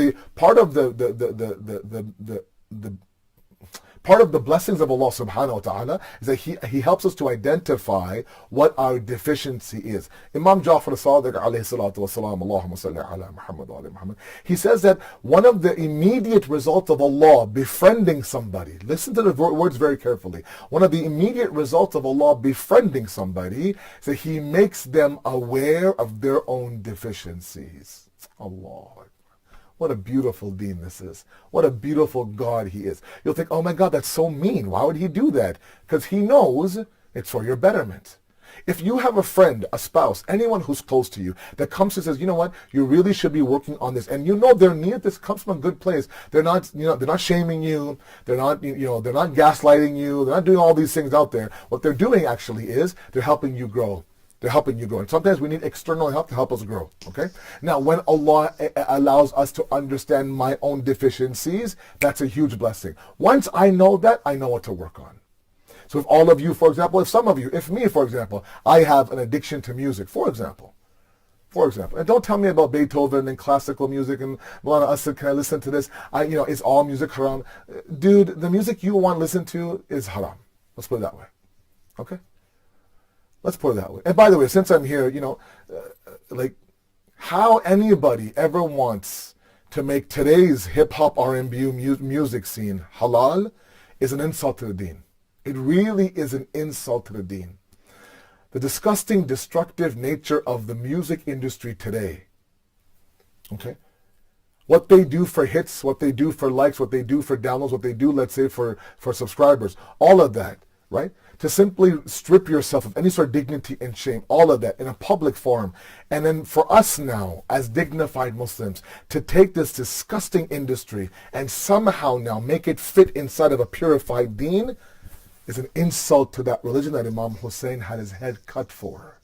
the blessings of Allah subhanahu wa ta'ala is that He helps us to identify what our deficiency is. Imam Ja'far as-Sadiq alayhi salatu wasalam, Allahumma salli ala Muhammad wa ala Muhammad, he says that one of the immediate results of Allah befriending somebody, listen to the words very carefully, one of the immediate results of Allah befriending somebody is that He makes them aware of their own deficiencies. Allah. What a beautiful deen this is. What a beautiful God He is. You'll think, oh my God, that's so mean. Why would He do that? Because He knows it's for your betterment. If you have a friend, a spouse, anyone who's close to you that comes and says, you know what, you really should be working on this, and their need, this comes from a good place. They're not, they're not shaming you. They're not, they're not gaslighting you. They're not doing all these things out there. What they're doing actually is they're helping you grow. They're helping you grow. And sometimes we need external help to help us grow. Okay? Now, when Allah allows us to understand my own deficiencies, that's a huge blessing. Once I know that, I know what to work on. So if all of you, for example, if me, for example, I have an addiction to music, for example, and don't tell me about Beethoven and classical music and Mulana Asad, can I listen to this? Is all music haram? Dude, the music you want to listen to is haram. Let's put it that way. Okay? Let's put it that way. And by the way, since I'm here, how anybody ever wants to make today's hip-hop R&B music scene halal is an insult to the deen. It really is an insult to the deen. The disgusting, destructive nature of the music industry today. Okay? What they do for hits, what they do for likes, what they do for downloads, what they do, let's say, for subscribers, all of that, right? To simply strip yourself of any sort of dignity and shame, all of that in a public forum. And then for us now, as dignified Muslims, to take this disgusting industry and somehow now make it fit inside of a purified deen is an insult to that religion that Imam Hussain had his head cut for.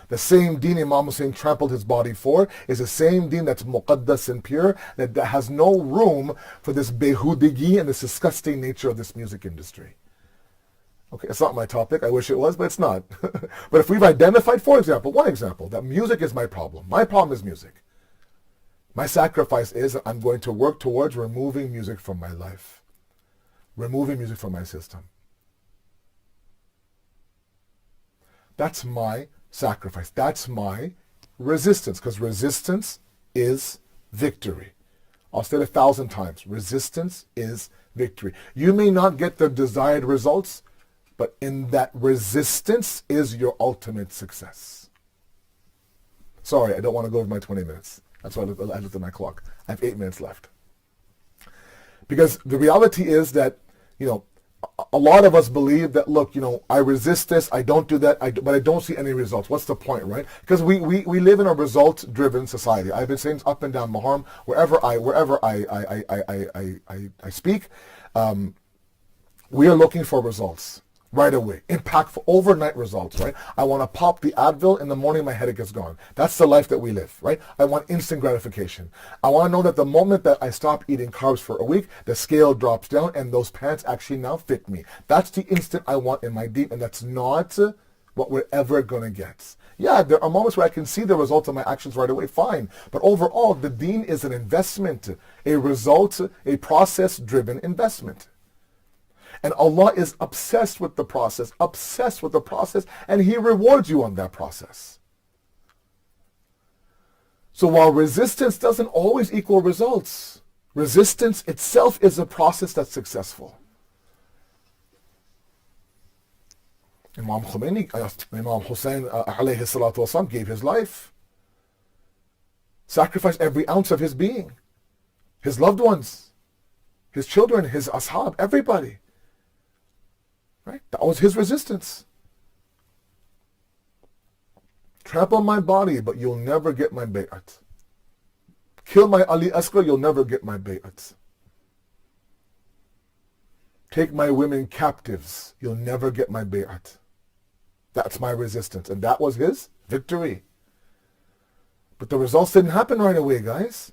The same deen Imam Hussain trampled his body for is the same deen that's muqaddas and pure, that has no room for this behudigi and this disgusting nature of this music industry. Okay, it's not my topic. I wish it was, but it's not. But if we've identified, for example, one example, that music is my problem. My problem is music. My sacrifice is that I'm going to work towards removing music from my life. Removing music from my system. That's my sacrifice. That's my resistance, because resistance is victory. I'll say it 1,000 times. Resistance is victory. You may not get the desired results, but in that resistance is your ultimate success. Sorry, I don't want to go over my 20 minutes. That's why I looked at my clock. I have 8 minutes left. Because the reality is that, a lot of us believe that, look, I resist this, I don't do that, but I don't see any results. What's the point, right? Because we live in a result-driven society. I've been saying up and down Maharm, wherever I speak, we are looking for results right away, impactful, overnight results, right? I want to pop the Advil in the morning, my headache is gone. That's the life that we live, right? I want instant gratification. I want to know that the moment that I stop eating carbs for a week, the scale drops down and those pants actually now fit me. That's the instant I want in my deen, and that's not what we're ever going to get. Yeah, there are moments where I can see the results of my actions right away, fine. But overall, the deen is an investment, a result, a process-driven investment. And Allah is obsessed with the process, and He rewards you on that process. So while resistance doesn't always equal results, resistance itself is a process that's successful. Imam Khomeini, Imam Hussain alayhi salatu wasalam, gave his life, sacrificed every ounce of his being, his loved ones, his children, his ashab, everybody. Right? That was his resistance. Trample my body, but you'll never get my bay'at. Kill my Ali Asghar, you'll never get my bay'at. Take my women captives, you'll never get my bay'at. That's my resistance. And that was his victory. But the results didn't happen right away, guys.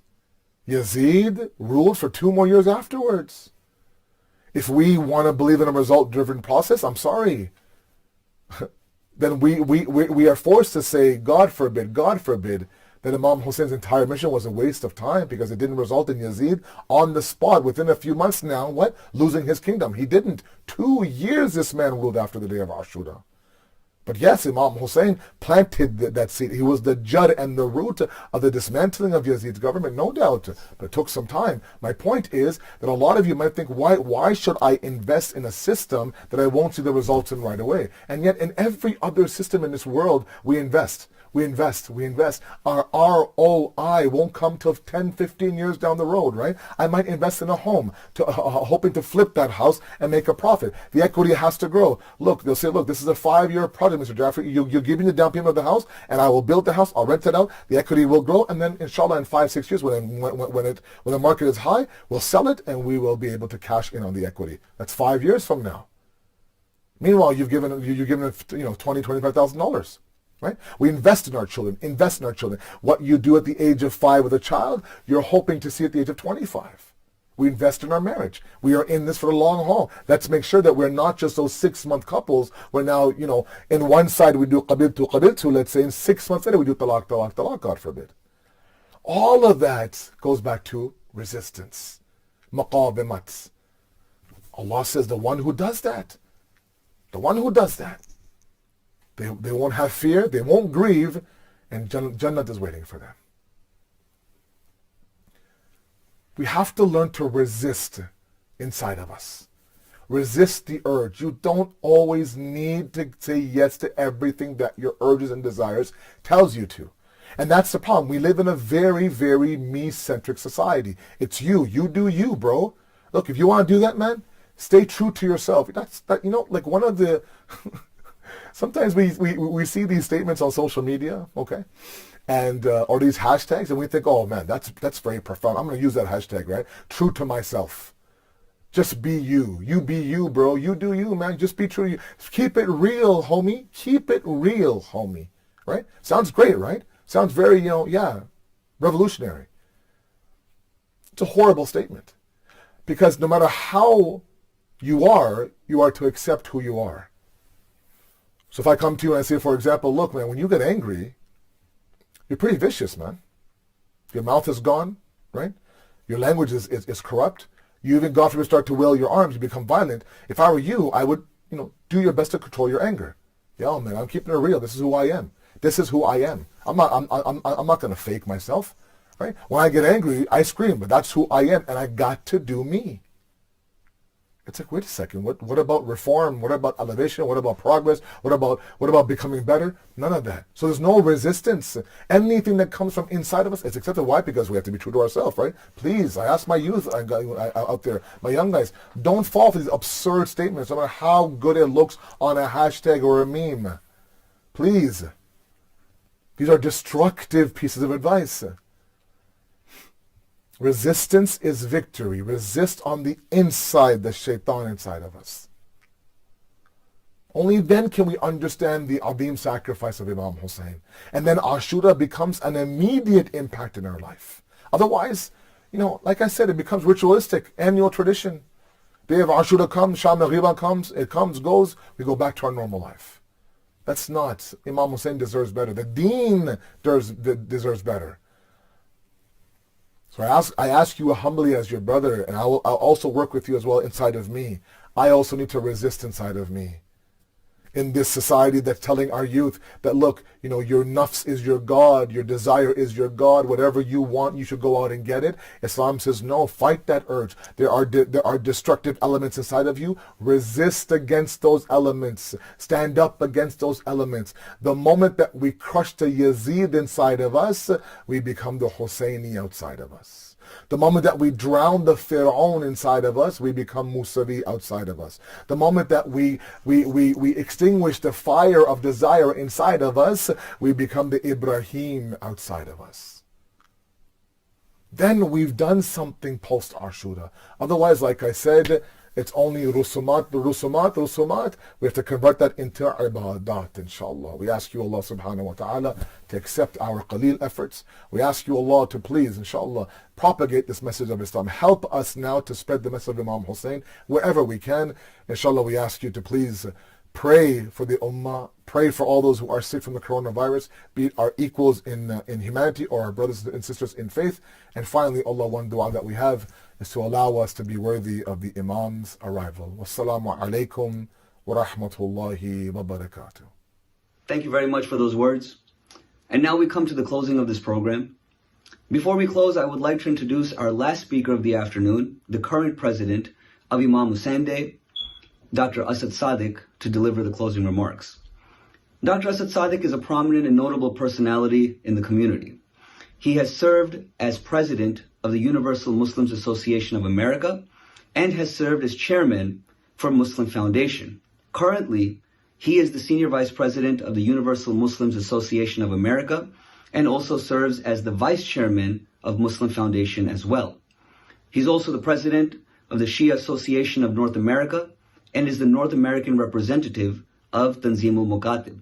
Yazid ruled for 2 more years afterwards. If we want to believe in a result-driven process, I'm sorry. Then we are forced to say, God forbid, that Imam Hussein's entire mission was a waste of time because it didn't result in Yazid on the spot, within a few months now, losing his kingdom. He didn't. 2 years this man ruled after the day of Ashura. But yes, Imam Hussein planted that seed. He was the jud and the root of the dismantling of Yazid's government, no doubt. But it took some time. My point is that a lot of you might think, why should I invest in a system that I won't see the results in right away? And yet in every other system in this world, we invest. Our ROI won't come till 10, 15 years down the road, right? I might invest in a home, hoping to flip that house and make a profit. The equity has to grow. Look, they'll say, look, this is a 5-year project, Mr. Jaffrey. You give me the down payment of the house, and I will build the house. I'll rent it out. The equity will grow, and then, inshallah, in 5, 6 years, when the market is high, we'll sell it, and we will be able to cash in on the equity. That's 5 years from now. Meanwhile, you've given it, $20,000, $25,000. Right? We invest in our children. What you do at the age of 5 with a child, you're hoping to see at the age of 25. We invest in our marriage. We are in this for the long haul. Let's make sure that we're not just those 6-month couples where now, in one side we do qabiltu, let's say in 6 months later we do talaq, God forbid. All of that goes back to resistance. Maqabimat. Allah says the one who does that, they won't have fear, they won't grieve, and Jannat is waiting for them. We have to learn to resist inside of us. Resist the urge. You don't always need to say yes to everything that your urges and desires tells you to. And that's the problem. We live in a very, very me-centric society. It's you. You do you, bro. Look, if you want to do that, man, stay true to yourself. Like one of the... Sometimes we see these statements on social media, okay, and or these hashtags, and we think, oh man, that's very profound. I'm going to use that hashtag, right? True to myself. Just be you. You be you, bro. You do you, man. Just be true to you. Keep it real, homie. Keep it real, homie. Right? Sounds great, right? Sounds very, revolutionary. It's a horrible statement, because no matter how you are to accept who you are. So if I come to you and I say, for example, look, man, when you get angry, you're pretty vicious, man. Your mouth is gone, right? Your language is corrupt. You even, God forbid, start to wail your arms, you become violent. If I were you, I would, do your best to control your anger. Yo, man, I'm keeping it real. This is who I am. This is who I am. I'm not going to fake myself, right? When I get angry, I scream, but that's who I am, and I got to do me. It's like, wait a second, what about reform? What about elevation? What about progress? What about becoming better? None of that. So there's no resistance. Anything that comes from inside of us, it's accepted. Why? Because we have to be true to ourselves, right? Please, I ask my youth out there, my young guys, don't fall for these absurd statements, no matter how good it looks on a hashtag or a meme. Please. These are destructive pieces of advice. Resistance is victory. Resist on the inside, the shaitan inside of us. Only then can we understand the Adim sacrifice of Imam Hussain. And then Ashura becomes an immediate impact in our life. Otherwise, like I said, it becomes ritualistic, annual tradition. Day of Ashura comes, Sham al-Ghiba comes, it comes, goes, we go back to our normal life. That's not. Imam Hussain deserves better. The deen deserves better. So I ask you humbly as your brother, and I'll also work with you as well inside of me. I also need to resist inside of me. In this society that's telling our youth that, look, your nafs is your God, your desire is your God, whatever you want, you should go out and get it. Islam says, no, fight that urge. There are destructive elements inside of you. Resist against those elements. Stand up against those elements. The moment that we crush the Yazid inside of us, we become the Hussaini outside of us. The moment that we drown the Fir'aun inside of us, we become Musavi outside of us. The moment that we extinguish the fire of desire inside of us, we become the Ibrahim outside of us. Then we've done something post Ashura. Otherwise, like I said, it's only rusumat. We have to convert that into ibadat, inshallah. We ask you, Allah subhanahu wa ta'ala, to accept our qaleel efforts. We ask you, Allah, to please, inshallah, propagate this message of Islam. Help us now to spread the message of Imam Hussain wherever we can. Inshallah, we ask you to please pray for the ummah, pray for all those who are sick from the coronavirus, be it our equals in humanity or our brothers and sisters in faith. And finally, Allah, one dua that we have is to allow us to be worthy of the Imam's arrival. Wassalamu alaikum wa rahmatullahi wa barakatuh. Thank you very much for those words. And now we come to the closing of this program. Before we close, I would like to introduce our last speaker of the afternoon, the current president of Imam Hussain Day, Dr. Asad Sadiq, to deliver the closing remarks. Dr. Asad Sadiq is a prominent and notable personality in the community. He has served as president of the Universal Muslims Association of America and has served as chairman for Muslim Foundation. Currently, he is the senior vice president of the Universal Muslims Association of America and also serves as the vice chairman of Muslim Foundation as well. He's also the president of the Shia Association of North America and is the North American representative of Tanzim al-Muqatib.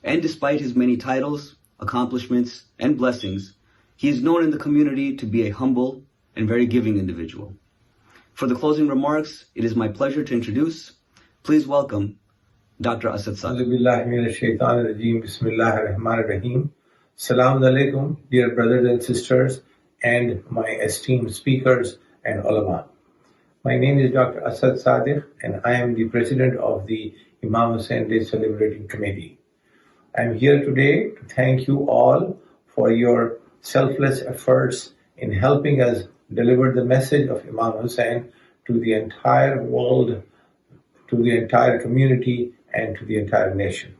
And despite his many titles, accomplishments, and blessings, he is known in the community to be a humble and very giving individual. For the closing remarks, it is my pleasure to introduce, please welcome Dr. Asad Sadiq. Assalamu alaikum, dear brothers and sisters, and my esteemed speakers and ulama. My name is Dr. Asad Sadiq, and I am the president of the Imam Hussain Day Celebrating Committee. I am here today to thank you all for your selfless efforts in helping us deliver the message of Imam Hussain to the entire world, to the entire community, and to the entire nation.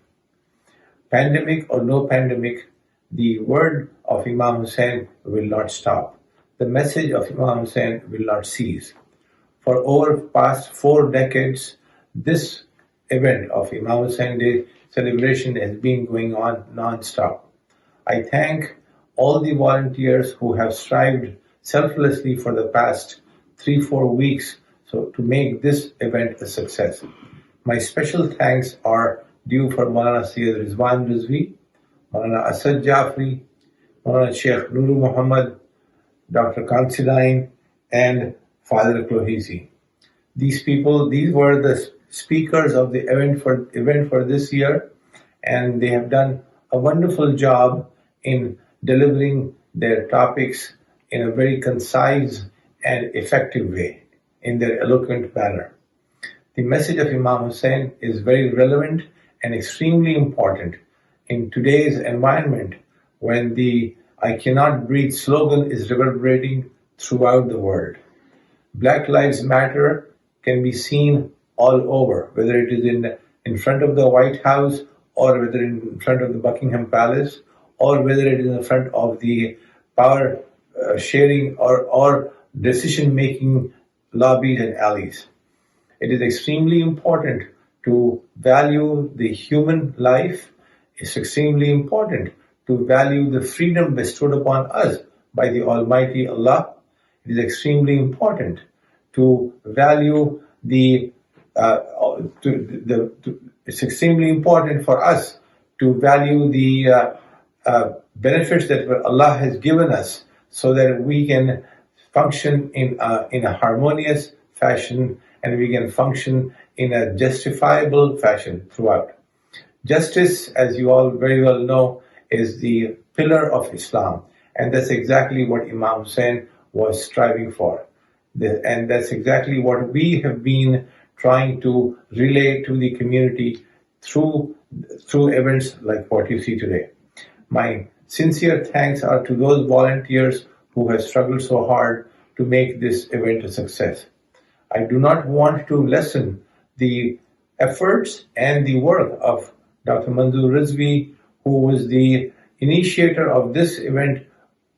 Pandemic or no pandemic, the word of Imam Hussain will not stop. The message of Imam Hussain will not cease. For over past 4 decades, this event of Imam Hussain Day celebration has been going on non-stop. I thank all the volunteers who have strived selflessly for the past 3-4 weeks to make this event a success. My special thanks are due for Maulana Sayyid Rizwan Rizvi, Maulana Asad Jafri, Maulana Sheikh Nuru Muhammad, Dr. Kansidine, and Father Clohisi. These were the speakers of the event for this year, and they have done a wonderful job in delivering their topics in a very concise and effective way, in their eloquent manner. The message of Imam Hussain is very relevant and extremely important in today's environment when the I cannot breathe slogan is reverberating throughout the world. Black Lives Matter can be seen all over, whether it is in front of the White House, or whether in front of the Buckingham Palace, or whether it is in front of the power sharing or decision-making lobbies and alleys. It is extremely important to value the human life. It's extremely important to value the freedom bestowed upon us by the Almighty Allah. It is extremely important to value it's extremely important for us to value the benefits that Allah has given us, so that we can function in a harmonious fashion, and we can function in a justifiable fashion throughout. Justice, as you all very well know, is the pillar of Islam, and that's exactly what Imam Hussain was striving for. And that's exactly what we have been trying to relay to the community through events like what you see today. My sincere thanks are to those volunteers who have struggled so hard to make this event a success. I do not want to lessen the efforts and the work of Dr. Manzoor Rizvi, who was the initiator of this event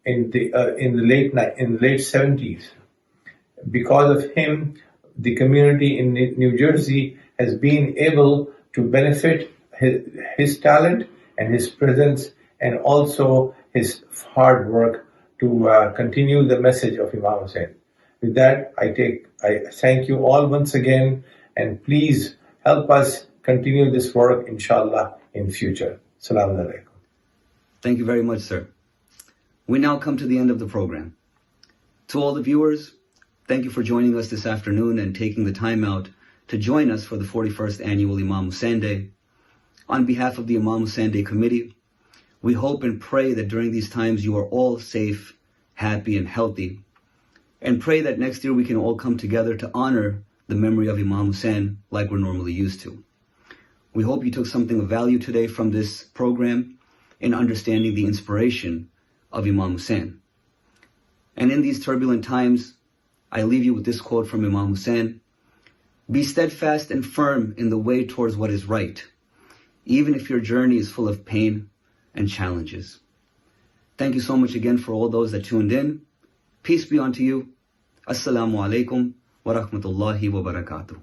in the late 70s. Because of him, the community in New Jersey has been able to benefit his talent and his presence, and also his hard work to continue the message of Imam Hussain. With that, I thank you all once again, and please help us continue this work, inshallah, in future. Assalamu alaikum. Thank you very much, sir. We now come to the end of the program. To all the viewers, thank you for joining us this afternoon and taking the time out to join us for the 41st Annual Imam Hussain Day. On behalf of the Imam Hussain Day Committee, we hope and pray that during these times you are all safe, happy, and healthy, and pray that next year we can all come together to honor the memory of Imam Hussain like we're normally used to. We hope you took something of value today from this program in understanding the inspiration of Imam Hussain. And in these turbulent times, I leave you with this quote from Imam Hussain: "Be steadfast and firm in the way towards what is right, even if your journey is full of pain and challenges." Thank you so much again for all those that tuned in. Peace be unto you. Assalamu alaikum wa rahmatullahi wa barakatuh.